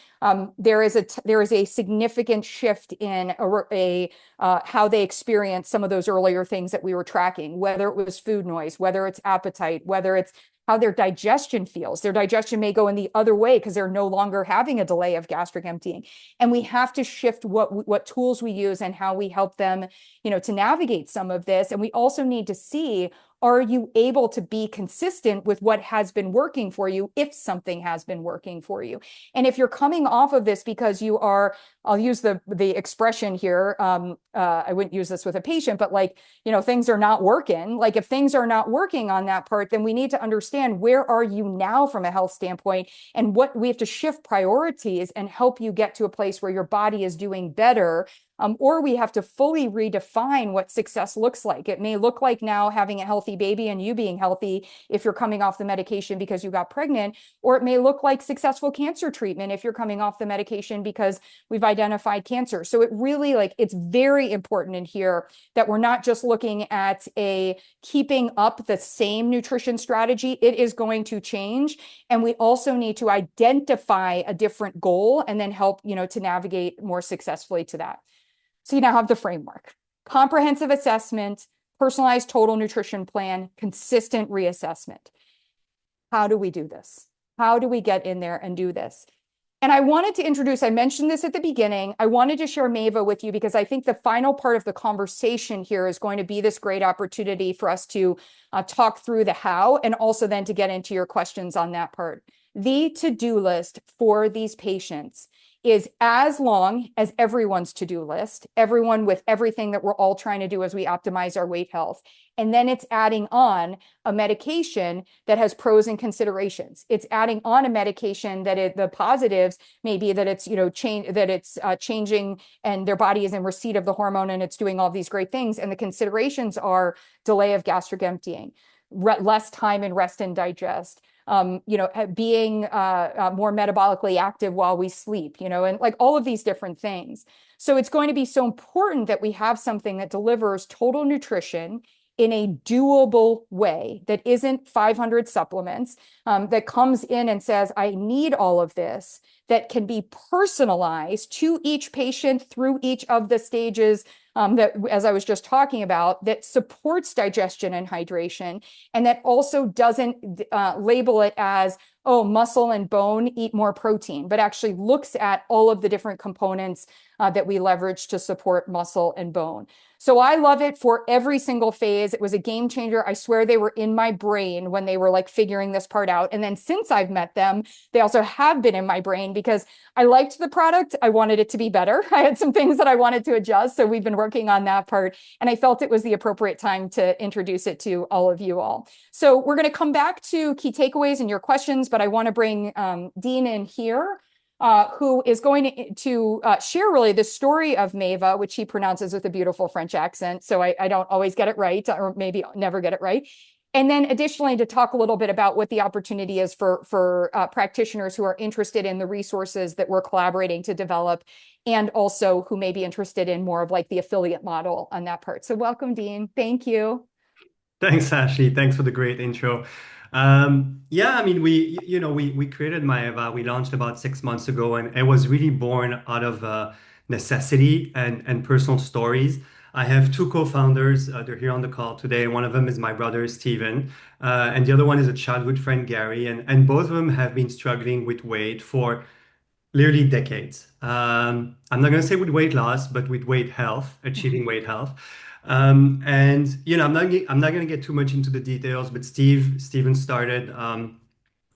There is a significant shift in how they experience some of those earlier things that we were tracking, whether it was food noise, whether it's appetite, whether it's how their digestion feels. Their digestion may go in the other way because they're no longer having a delay of gastric emptying. And we have to shift what tools we use and how we help them, to navigate some of this. And we also need to see, are you able to be consistent with what has been working for you if something has been working for you? And if you're coming off of this because you are, I'll use the expression here, I wouldn't use this with a patient, but like, things are not working. Like if things are not working on that part, then we need to understand, where are you now from a health standpoint, and what we have to shift priorities and help you get to a place where your body is doing better. Or we have to fully redefine what success looks like. It may look like now having a healthy baby and you being healthy if you're coming off the medication because you got pregnant, or it may look like successful cancer treatment if you're coming off the medication because we've identified cancer. So it really, it's very important in here that we're not just looking at keeping up the same nutrition strategy. It is going to change. And we also need to identify a different goal and then help, to navigate more successfully to that. So you now have the framework: comprehensive assessment, personalized total nutrition plan, consistent reassessment. How do we do this? How do we get in there and do this? And I wanted to introduce, I mentioned this at the beginning, I wanted to share Maeva with you because I think the final part of the conversation here is going to be this great opportunity for us to talk through the how, and also then to get into your questions on that part. The to-do list for these patients is as long as everyone's to-do list, everyone with everything that we're all trying to do as we optimize our weight health. And then it's adding on a medication that has pros and considerations. It's adding on a medication that the positives may be that it's, changing and their body is in receipt of the hormone and it's doing all these great things. And the considerations are delay of gastric emptying, less time in rest and digest, being more metabolically active while we sleep, and like all of these different things. So it's going to be so important that we have something that delivers total nutrition in a doable way, that isn't 500 supplements, that comes in and says, I need all of this, that can be personalized to each patient through each of the stages that, as I was just talking about, that supports digestion and hydration, and that also doesn't label it as, oh, muscle and bone, eat more protein, but actually looks at all of the different components that we leverage to support muscle and bone. So I love it for every single phase. It was a game changer. I swear they were in my brain when they were like figuring this part out. And then since I've met them, they also have been in my brain because I liked the product. I wanted it to be better. I had some things that I wanted to adjust. So we've been working on that part. And I felt it was the appropriate time to introduce it to all of you all. So we're going to come back to key takeaways and your questions, but I want to bring Dean in here. Who is going to share really the story of Maeva, which he pronounces with a beautiful French accent. So I don't always get it right, or maybe never get it right. And then additionally, to talk a little bit about what the opportunity is for practitioners who are interested in the resources that we're collaborating to develop, and also who may be interested in more of like the affiliate model on that part. So welcome, Dean. Thank you. Thanks, Ashley. Thanks for the great intro. Yeah, I mean, we created Maeva. We launched about 6 months ago, and it was really born out of necessity and personal stories. I have two co-founders. They're here on the call today. One of them is my brother, Steven, and the other one is a childhood friend, Gary. And both of them have been struggling with weight for literally decades. I'm not going to say with weight loss, but with weight health, achieving weight health. And I'm not going to get too much into the details, but Steven started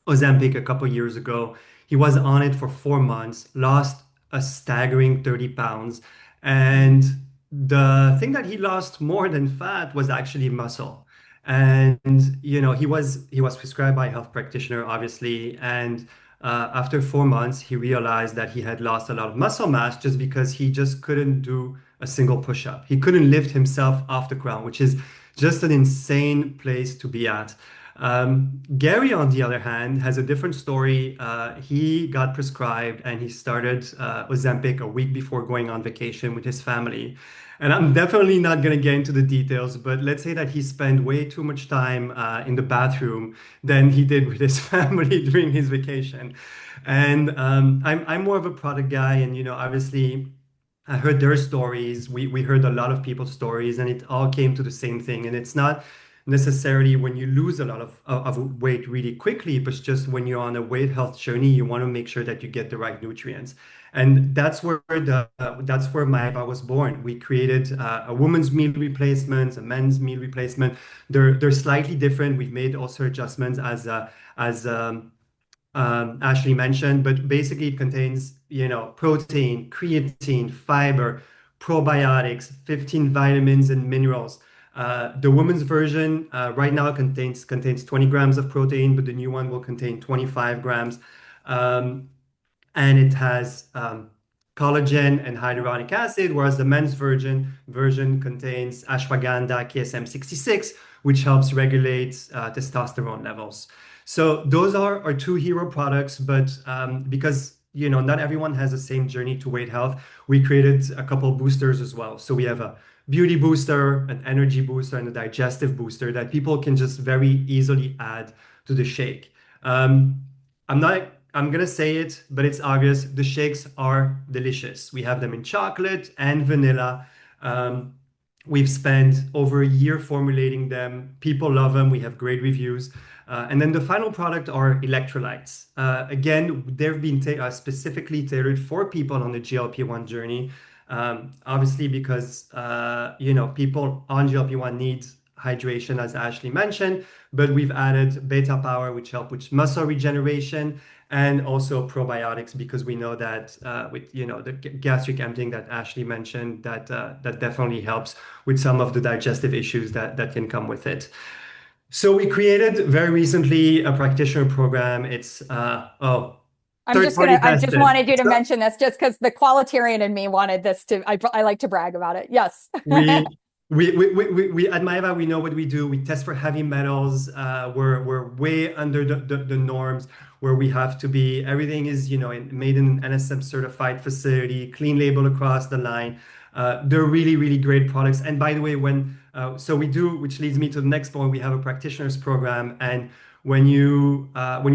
Ozempic a couple years ago. He was on it for 4 months, lost a staggering 30 pounds, and the thing that he lost more than fat was actually muscle. And he was prescribed by a health practitioner, obviously, and after 4 months, he realized that he had lost a lot of muscle mass just because he just couldn't do a single push-up. He couldn't lift himself off the ground, which is just an insane place to be at. Gary, on the other hand, has a different story. He got prescribed and he started Ozempic a week before going on vacation with his family. And I'm definitely not going to get into the details, but let's say that he spent way too much time in the bathroom than he did with his family during his vacation. And I'm more of a product guy, and obviously I heard their stories. We heard a lot of people's stories, and it all came to the same thing. And it's not necessarily when you lose a lot of weight really quickly, but just when you're on a weight health journey, you want to make sure that you get the right nutrients. And that's where Maeva was born. We created a woman's meal replacement, a men's meal replacement. They're slightly different. We've made also adjustments as Ashley mentioned, but basically it contains, protein, creatine, fiber, probiotics, 15 vitamins and minerals. The women's version right now contains 20 grams of protein, but the new one will contain 25 grams. Um, and it has collagen and hyaluronic acid, whereas the men's version contains ashwagandha KSM-66, which helps regulate testosterone levels. So those are our two hero products, but because not everyone has the same journey to weight health, we created a couple boosters as well. So we have a beauty booster, an energy booster, and a digestive booster that people can just very easily add to the shake. Um, I'm gonna say it, but it's obvious. The shakes are delicious. We have them in chocolate and vanilla. Um, we've spent over a year formulating them. People love them. We have great reviews. And then the final product are electrolytes. Again, they've been specifically tailored for people on the GLP-1 journey. Obviously, because people on GLP-1 need hydration, as Ashley mentioned, but we've added beta power, which help with muscle regeneration, and also probiotics because we know that with the gastric emptying that Ashley mentioned, that definitely helps with some of the digestive issues that can come with it. So we created very recently a practitioner program. It's third party I just tested. wanted you to mention this just because the qualitarian in me wanted this I like to brag about it. Yes. We we at Maeva, we know what we do. We test for heavy metals. We're way under the norms where we have to be. Everything is, made in an NSM certified facility, clean label across the line. They're really, really great products. And by the way, so we do, which leads me to the next point, we have a practitioners program. And when you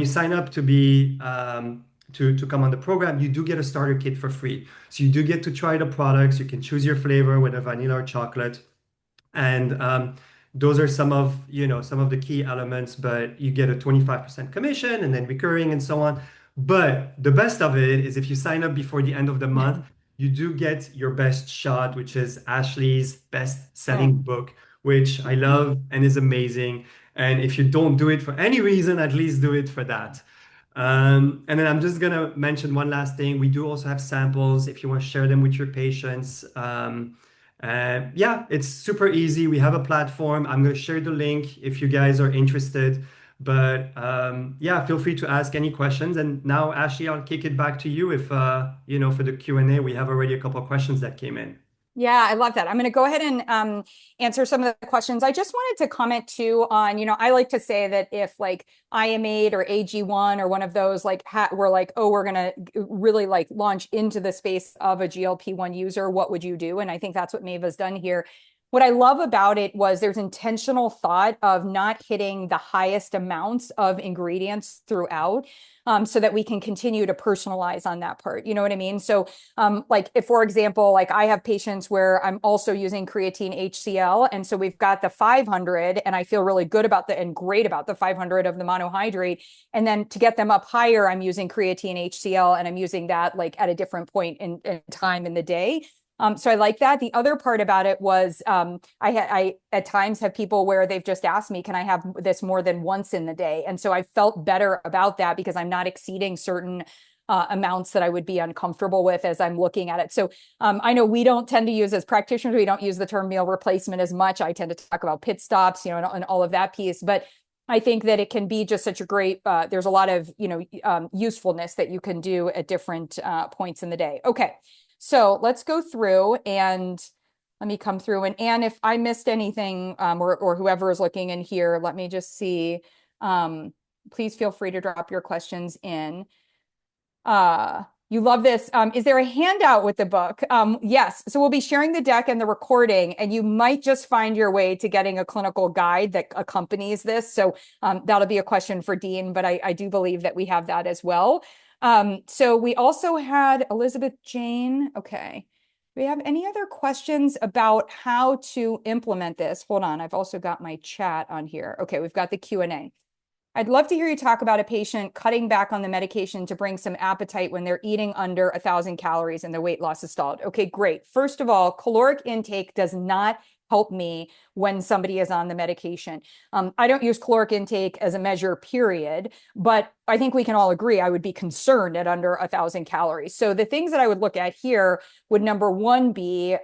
sign up to be to come on the program, you do get a starter kit for free. So you do get to try the products. You can choose your flavor, whether vanilla or chocolate. And those are some of the key elements, but you get a 25% commission and then recurring and so on. But the best of it is if you sign up before the end of the month, you do get your best shot, which is Ashley's best-selling Oh. book, which I love and is amazing. And if you don't do it for any reason, at least do it for that. And then I'm just gonna mention one last thing. We do also have samples if you want to share them with your patients. Yeah, it's super easy. We have a platform. I'm going to share the link if you guys are interested. But yeah, feel free to ask any questions. And now, Ashley, I'll kick it back to you if, for the Q&A, we have already a couple of questions that came in. Yeah, I love that. I'm going to go ahead and answer some of the questions. I just wanted to comment too on, I like to say that if like IM8 or AG1 or one of those like were like, oh, we're going to really like launch into the space of a GLP-1 user, what would you do? And I think that's what Maeva's done here. What I love about it was there's intentional thought of not hitting the highest amounts of ingredients throughout, so that we can continue to personalize on that part. You know what I mean? So like if, for example, like I have patients where I'm also using creatine HCl. And so we've got the 500 and I feel really good about and great about the 500 of the monohydrate. And then to get them up higher, I'm using creatine HCl and I'm using that like at a different point in time in the day. So I like that. The other part about it was I at times have people where they've just asked me, can I have this more than once in the day? And so I felt better about that because I'm not exceeding certain amounts that I would be uncomfortable with as I'm looking at it. So I know we don't tend to use as practitioners, we don't use the term meal replacement as much. I tend to talk about pit stops, and all of that piece. But I think that it can be just such a great, there's a lot of, usefulness that you can do at different points in the day. Okay. So let's go through and let me come through. And Anne, if I missed anything or whoever is looking in here, let me just see. Please feel free to drop your questions in. You love this. Is there a handout with the book? Yes. So we'll be sharing the deck and the recording, and you might just find your way to getting a clinical guide that accompanies this. So that'll be a question for Dean, but I do believe that we have that as well. So we also had Elizabeth Jane. Okay. Do we have any other questions about how to implement this? Hold on, I've also got my chat on here. Okay, we've got the Q&A. I'd love to hear you talk about a patient cutting back on the medication to bring some appetite when they're eating under 1,000 calories and their weight loss is stalled. Okay, great. First of all, caloric intake does not help me when somebody is on the medication. I don't use caloric intake as a measure, period, but I think we can all agree I would be concerned at under 1,000 calories. So the things that I would look at here would, number one, be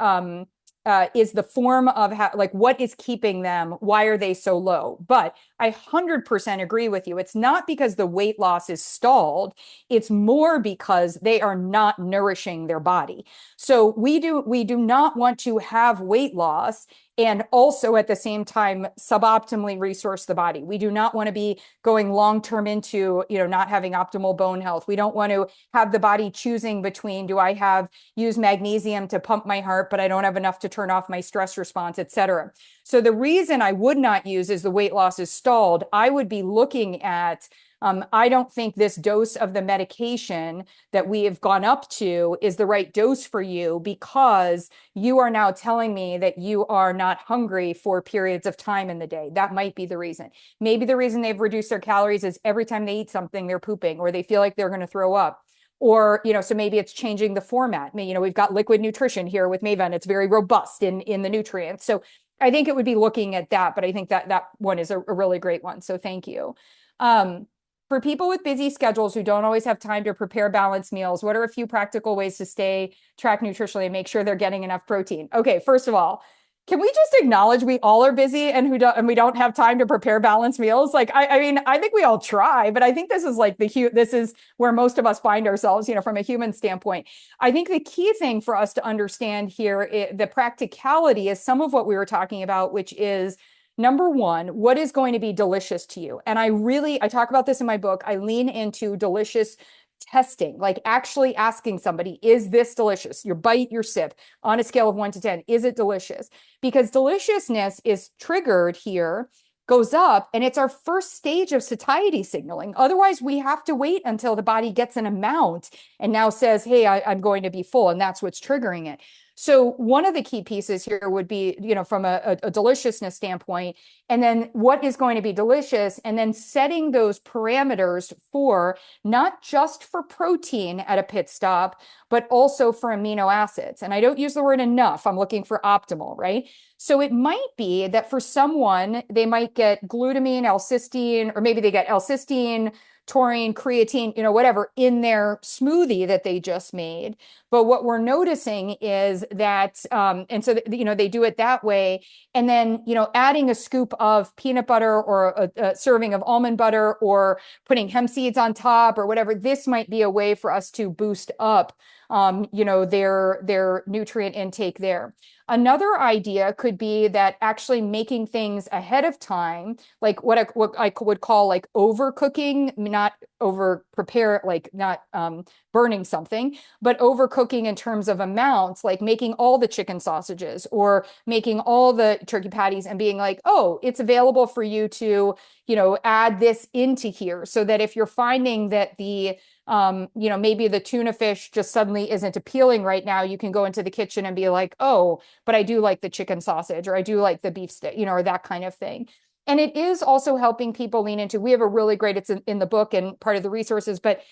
is the form of like what is keeping them? Why are they so low? But I 100% agree with you. It's not because the weight loss is stalled. It's more because they are not nourishing their body. So we do not want to have weight loss and also at the same time suboptimally resource the body. We do not want to be going long-term into, not having optimal bone health. We don't want to have the body choosing between, do I use magnesium to pump my heart, but I don't have enough to turn off my stress response, et cetera. So the reason I would not use is the weight loss is stalled. I would be looking at, I don't think this dose of the medication that we have gone up to is the right dose for you because you are now telling me that you are not hungry for periods of time in the day. That might be the reason. Maybe the reason they've reduced their calories is every time they eat something, they're pooping or they feel like they're going to throw up. Or, so maybe it's changing the format. We've got liquid nutrition here with Maeva, and it's very robust in the nutrients. So I think it would be looking at that, but I think that one is a really great one. So thank you. For people with busy schedules who don't always have time to prepare balanced meals, what are a few practical ways to stay track nutritionally and make sure they're getting enough protein? Okay, first of all, can we just acknowledge we all are busy and we don't have time to prepare balanced meals? Like, I think we all try, but I think this is like this is where most of us find ourselves, from a human standpoint. I think the key thing for us to understand here, the practicality is some of what we were talking about, which is number one, what is going to be delicious to you? And I talk about this in my book. I lean into delicious testing, like actually asking somebody, is this delicious? Your bite, your sip on a scale of 1 to 10, is it delicious? Because deliciousness is triggered here, goes up, and it's our first stage of satiety signaling. Otherwise, we have to wait until the body gets an amount and now says, hey, I'm going to be full. And that's what's triggering it. So one of the key pieces here would be, from a deliciousness standpoint, and then what is going to be delicious, and then setting those parameters for not just for protein at a pit stop, but also for amino acids. And I don't use the word enough. I'm looking for optimal, right? So it might be that for someone, they might get glutamine, L-cysteine, or maybe they get L-cysteine, taurine, creatine, whatever in their smoothie that they just made. But what we're noticing is that, and so, they do it that way. And then, adding a scoop of peanut butter or a serving of almond butter or putting hemp seeds on top or whatever, this might be a way for us to boost up, their nutrient intake there. Another idea could be that actually making things ahead of time, like what I would call like overcooking, not over prepare, like not burning something, but overcooking in terms of amounts, like making all the chicken sausages or making all the turkey patties and being like, oh, it's available for you to, add this into here so that if you're finding that the maybe the tuna fish just suddenly isn't appealing right now, you can go into the kitchen and be like, oh, but I do like the chicken sausage, or I do like the beef steak, or that kind of thing. And it is also helping people lean into, we have a really great, it's in the book and part of the resources, but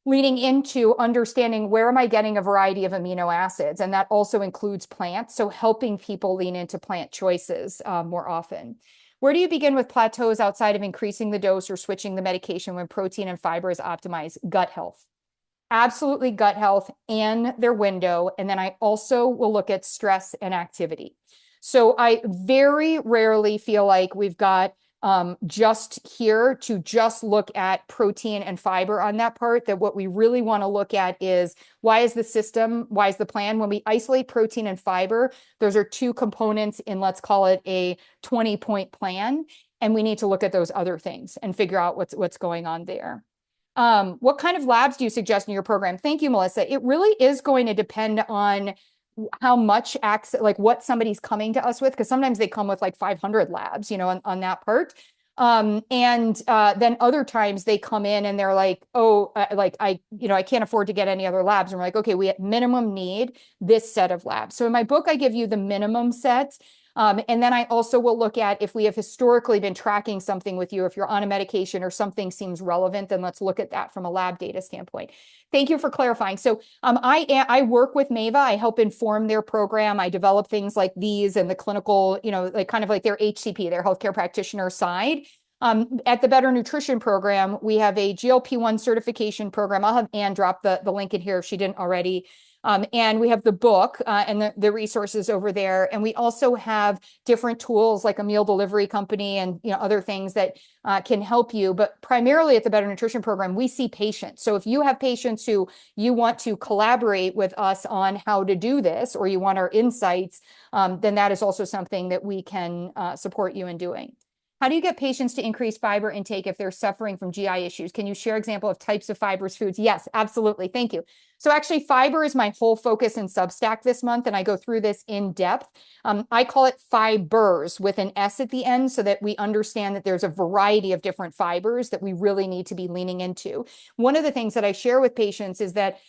leaning into understanding where am I getting a variety of amino acids? And that also includes plants. So helping people lean into plant choices more often. Where do you begin with plateaus outside of increasing the dose or switching the medication when protein and fiber is optimized? Gut health. Absolutely gut health and their window. And then I also will look at stress and activity. So I very rarely feel like we've got just here to just look at protein and fiber on that part, that what we really want to look at is why is the plan? When we isolate protein and fiber, those are two components in, let's call it a 20-point plan. And we need to look at those other things and figure out what's going on there. What kind of labs do you suggest in your program? Thank you, Melissa. It really is going to depend on how much access, like what somebody's coming to us with, because sometimes they come with like 500 labs, on that part. Then other times they come in and they're like, oh, I can't afford to get any other labs. And we're like, okay, we at minimum need this set of labs. So in my book, I give you the minimum set. And then I also will look at if we have historically been tracking something with you, if you're on a medication or something seems relevant, then let's look at that from a lab data standpoint. Thank you for clarifying. So I work with Maeva. I help inform their program. I develop things like these and the clinical, like kind of like their HCP, their healthcare practitioner side. At the Better Nutrition Program, we have a GLP-1 certification program. I'll have Ann drop the link in here if she didn't already. And we have the book and the resources over there. And we also have different tools like a meal delivery company and other things that can help you. But primarily at the Better Nutrition Program, we see patients. So if you have patients who you want to collaborate with us on how to do this, or you want our insights, then that is also something that we can support you in doing. How do you get patients to increase fiber intake if they're suffering from GI issues? Can you share example of types of fibrous foods? Yes, absolutely. Thank you. So actually, fiber is my whole focus in Substack this month, and I go through this in depth. I call it fibers with an S at the end so that we understand that there's a variety of different fibers that we really need to be leaning into. One of the things that I share with patients is that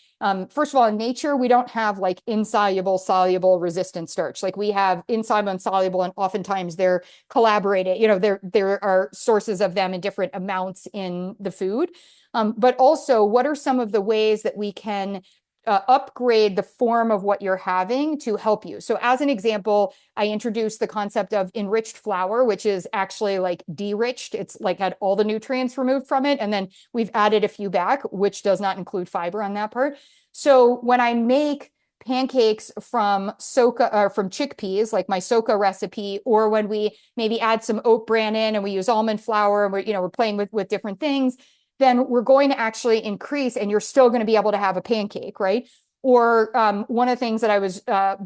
first of all, in nature, we don't have like insoluble, soluble, resistant starch. Like we have insoluble and soluble, and oftentimes they're collaborated. There are sources of them in different amounts in the food. But also, what are some of the ways that we can upgrade the form of what you're having to help you? So as an example, I introduced the concept of enriched flour, which is actually like de-riched. It's like had all the nutrients removed from it. And then we've added a few back, which does not include fiber on that part. So when I make pancakes from Soka or from chickpeas, like my Soka recipe, or when we maybe add some oat bran in and we use almond flour and we're playing with different things, then we're going to actually increase, and you're still going to be able to have a pancake, right? Or one of the things that I was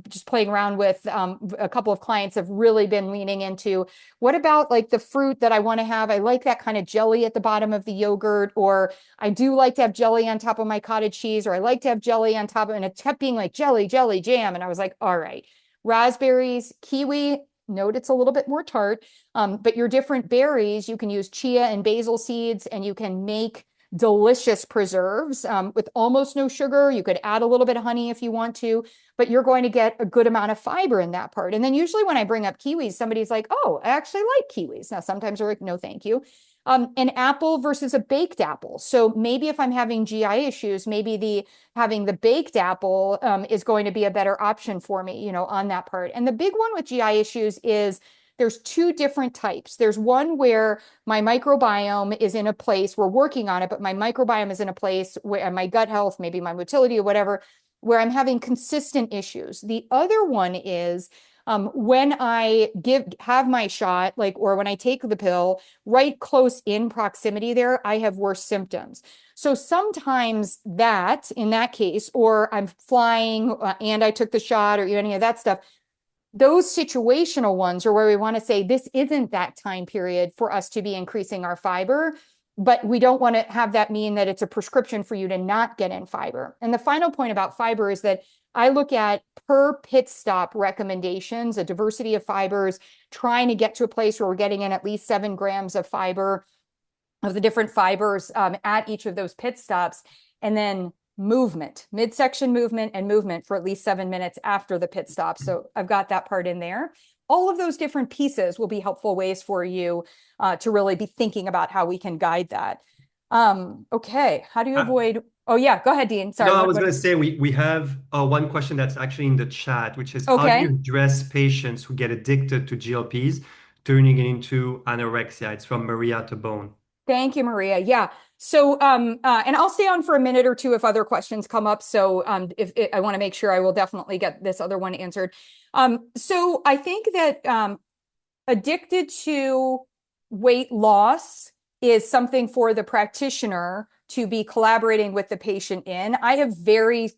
just playing around with, a couple of clients have really been leaning into, what about like the fruit that I want to have? I like that kind of jelly at the bottom of the yogurt, or I do like to have jelly on top of my cottage cheese, or I like to have jelly on top of, and it kept being like jelly, jelly, jam. And I was like, all right, raspberries, kiwi, note it's a little bit more tart, but your different berries, you can use chia and basil seeds, and you can make delicious preserves with almost no sugar. You could add a little bit of honey if you want to, but you're going to get a good amount of fiber in that part. And then usually when I bring up kiwis, somebody's like, oh, I actually like kiwis. Now, sometimes they're like, no, thank you. An apple versus a baked apple. So maybe if I'm having GI issues, maybe having the baked apple is going to be a better option for me, on that part. And the big one with GI issues is there's two different types. There's one where my microbiome is in a place, we're working on it, but my microbiome is in a place where my gut health, maybe my motility or whatever, where I'm having consistent issues. The other one is when I have my shot, or when I take the pill, right close in proximity there, I have worse symptoms. So sometimes in that case, or I'm flying and I took the shot or any of that stuff, those situational ones are where we want to say this isn't that time period for us to be increasing our fiber, but we don't want to have that mean that it's a prescription for you to not get in fiber. And the final point about fiber is that I look at per pit stop recommendations, a diversity of fibers, trying to get to a place where we're getting in at least 7 grams of fiber, of the different fibers at each of those pit stops, and then movement, midsection movement and movement for at least 7 minutes after the pit stop. So I've got that part in there. All of those different pieces will be helpful ways for you to really be thinking about how we can guide that. Okay, how do you avoid... Oh yeah, go ahead, Dean. Sorry. No, I was going to say we have one question that's actually in the chat, which is how do you Okay. address patients who get addicted to GLPs, turning it into anorexia? It's from Maria to Bone. Thank you, Maria. Yeah. So, and I'll stay on for a minute or two if other questions come up. So, if I want to make sure, I will definitely get this other one answered. So I think that addicted to weight loss is something for the practitioner to be collaborating with the patient in. I'm very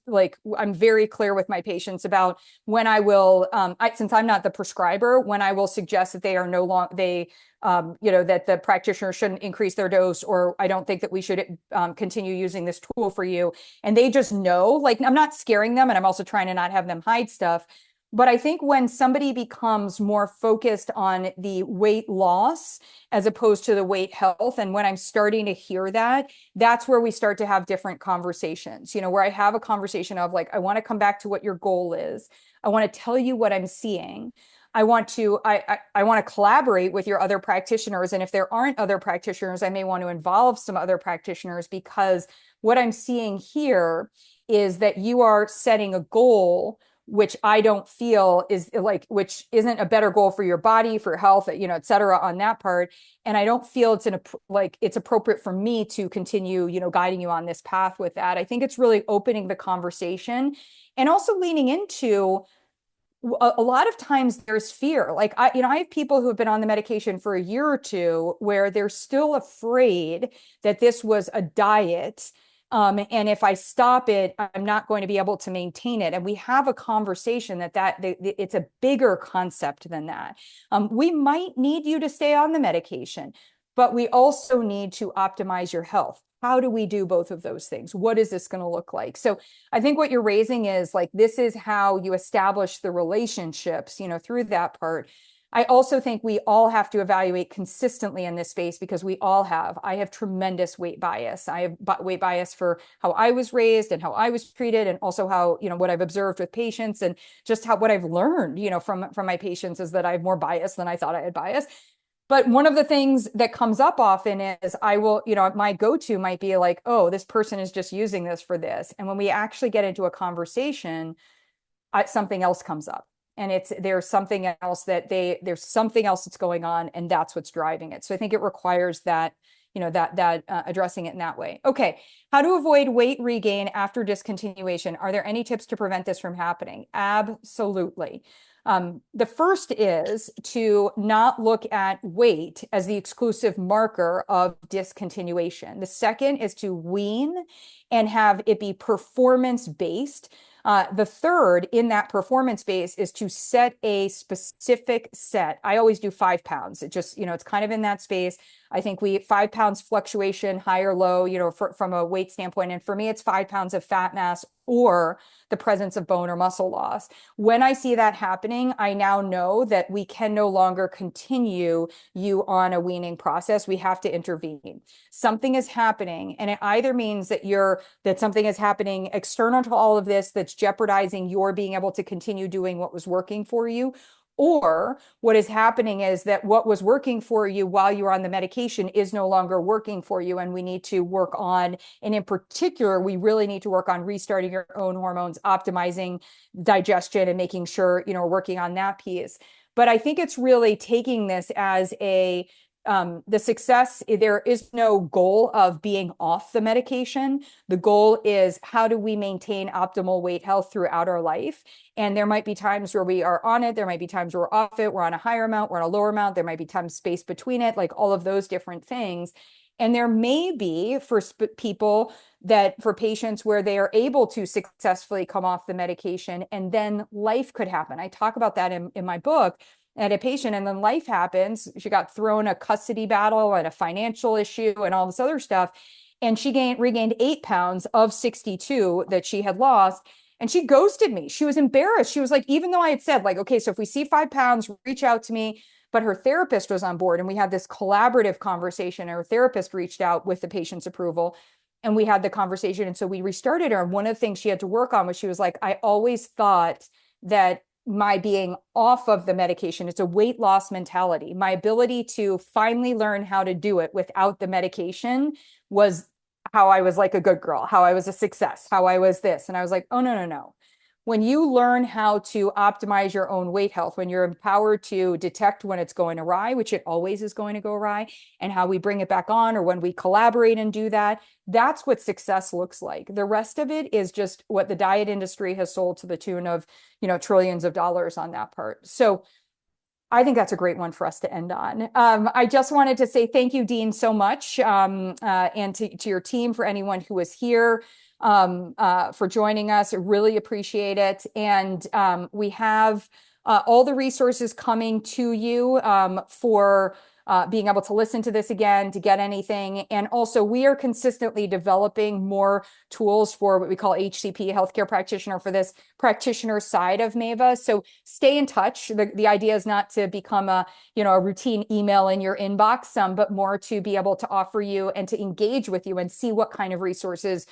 clear with my patients about when I will, since I'm not the prescriber, when I will suggest that they are no longer, that the practitioner shouldn't increase their dose, or I don't think that we should continue using this tool for you. And they just know, I'm not scaring them, and I'm also trying to not have them hide stuff. But I think when somebody becomes more focused on the weight loss as opposed to the weight health, and when I'm starting to hear that, that's where we start to have different conversations, where I have a conversation of like, I want to come back to what your goal is. I want to tell you what I'm seeing. I want to collaborate with your other practitioners. And if there aren't other practitioners, I may want to involve some other practitioners, because what I'm seeing here is that you are setting a goal which I don't feel is like, which isn't a better goal for your body, for health, et cetera, on that part. And I don't feel it's appropriate for me to continue, guiding you on this path with that. I think it's really opening the conversation and also leaning into a lot of times there's fear. Like I have people who have been on the medication for a year or two where they're still afraid that this was a diet. And if I stop it, I'm not going to be able to maintain it. And we have a conversation that it's a bigger concept than that. We might need you to stay on the medication, but we also need to optimize your health. How do we do both of those things? What is this going to look like? So I think what you're raising is like, this is how you establish the relationships, through that part. I also think we all have to evaluate consistently in this space, because I have tremendous weight bias. I have weight bias for how I was raised and how I was treated, and also how, what I've observed with patients, and just what I've learned, from my patients, is that I have more bias than I thought I had bias. But one of the things that comes up often is I will, my go-to might be like, oh, this person is just using this for this. And when we actually get into a conversation, something else comes up. And there's something else that's going on, and that's what's driving it. So I think it requires that, addressing it in that way. Okay. How to avoid weight regain after discontinuation. Are there any tips to prevent this from happening? Absolutely. The first is to not look at weight as the exclusive marker of discontinuation. The second is to wean and have it be performance-based. The third in that performance base is to set a specific set. I always do 5 pounds. It just, it's kind of in that space. I think 5 pounds fluctuation, high or low, from a weight standpoint. And for me, it's 5 pounds of fat mass or the presence of bone or muscle loss. When I see that happening, I now know that we can no longer continue you on a weaning process. We have to intervene. Something is happening, and it either means that something is happening external to all of this that's jeopardizing your being able to continue doing what was working for you, or what is happening is that what was working for you while you were on the medication is no longer working for you. And we need to work on, and in particular, we really need to work on restarting your own hormones, optimizing digestion, and making sure, working on that piece. But I think it's really taking this as the success, there is no goal of being off the medication. The goal is, how do we maintain optimal weight health throughout our life? And there might be times where we are on it. There might be times where we're off it. We're on a higher amount, we're on a lower amount. There might be times space between it, like all of those different things. And there may be for patients where they are able to successfully come off the medication, and then life could happen. I talk about that in my book. At a patient, and then life happens. She got thrown a custody battle and a financial issue and all this other stuff. And she regained 8 pounds of 62 that she had lost. And she ghosted me. She was embarrassed. She was like, even though I had said, like, okay, so if we see 5 pounds, reach out to me. But her therapist was on board, and we had this collaborative conversation. Her therapist reached out with the patient's approval, and we had the conversation. And so we restarted her. And one of the things she had to work on was, she was like, I always thought that my being off of the medication, it's a weight loss mentality. My ability to finally learn how to do it without the medication was how I was like a good girl, how I was a success, how I was this. And I was like, oh, no, no, no. When you learn how to optimize your own weight health, when you're empowered to detect when it's going awry, which it always is going to go awry, and how we bring it back on, or when we collaborate and do that, that's what success looks like. The rest of it is just what the diet industry has sold to the tune of, trillions of dollars on that part. So I think that's a great one for us to end on. I just wanted to say thank you, Dean, so much, and to your team, for anyone who was here, for joining us. I really appreciate it. And we have all the resources coming to you for being able to listen to this again, to get anything. And also, we are consistently developing more tools for what we call HCP, healthcare practitioner, for this practitioner side of Maeva. So stay in touch. The idea is not to become a routine email in your inbox, but more to be able to offer you and to engage with you and see what kind of resources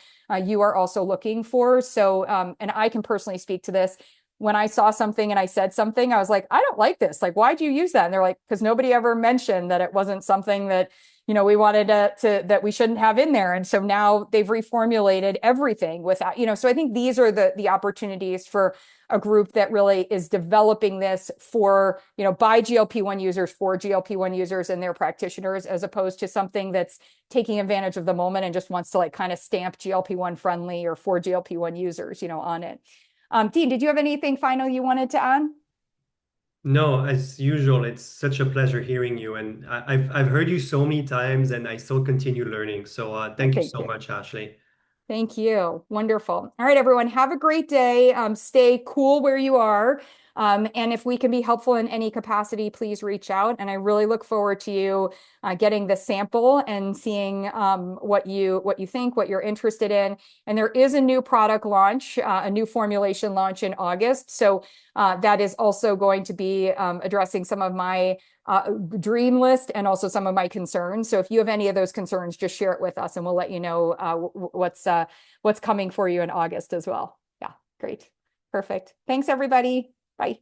you are also looking for. So, and I can personally speak to this. When I saw something and I said something, I was like, I don't like this. Like, why'd you use that? And they're like, because nobody ever mentioned that it wasn't something that, we wanted that we shouldn't have in there. And so now they've reformulated everything without, so I think these are the opportunities for a group that really is developing this for, by GLP-1 users, for GLP-1 users and their practitioners, as opposed to something that's taking advantage of the moment and just wants to kind of stamp GLP-1 friendly or for GLP-1 users, on it. Dean, did you have anything final you wanted to add? No, as usual, it's such a pleasure hearing you, and I've heard you so many times, and I still continue learning. So thank you Thank so you. much, Ashley. Thank you. Wonderful. All right, everyone, have a great day. Stay cool where you are. And if we can be helpful in any capacity, please reach out. And I really look forward to you getting the sample and seeing what you think, what you're interested in. And there is a new product launch, a new formulation launch in August. So that is also going to be addressing some of my dream list and also some of my concerns. So if you have any of those concerns, just share it with us and we'll let you know what's coming for you in August as well. Yeah, great. Perfect. Thanks, everybody. Bye.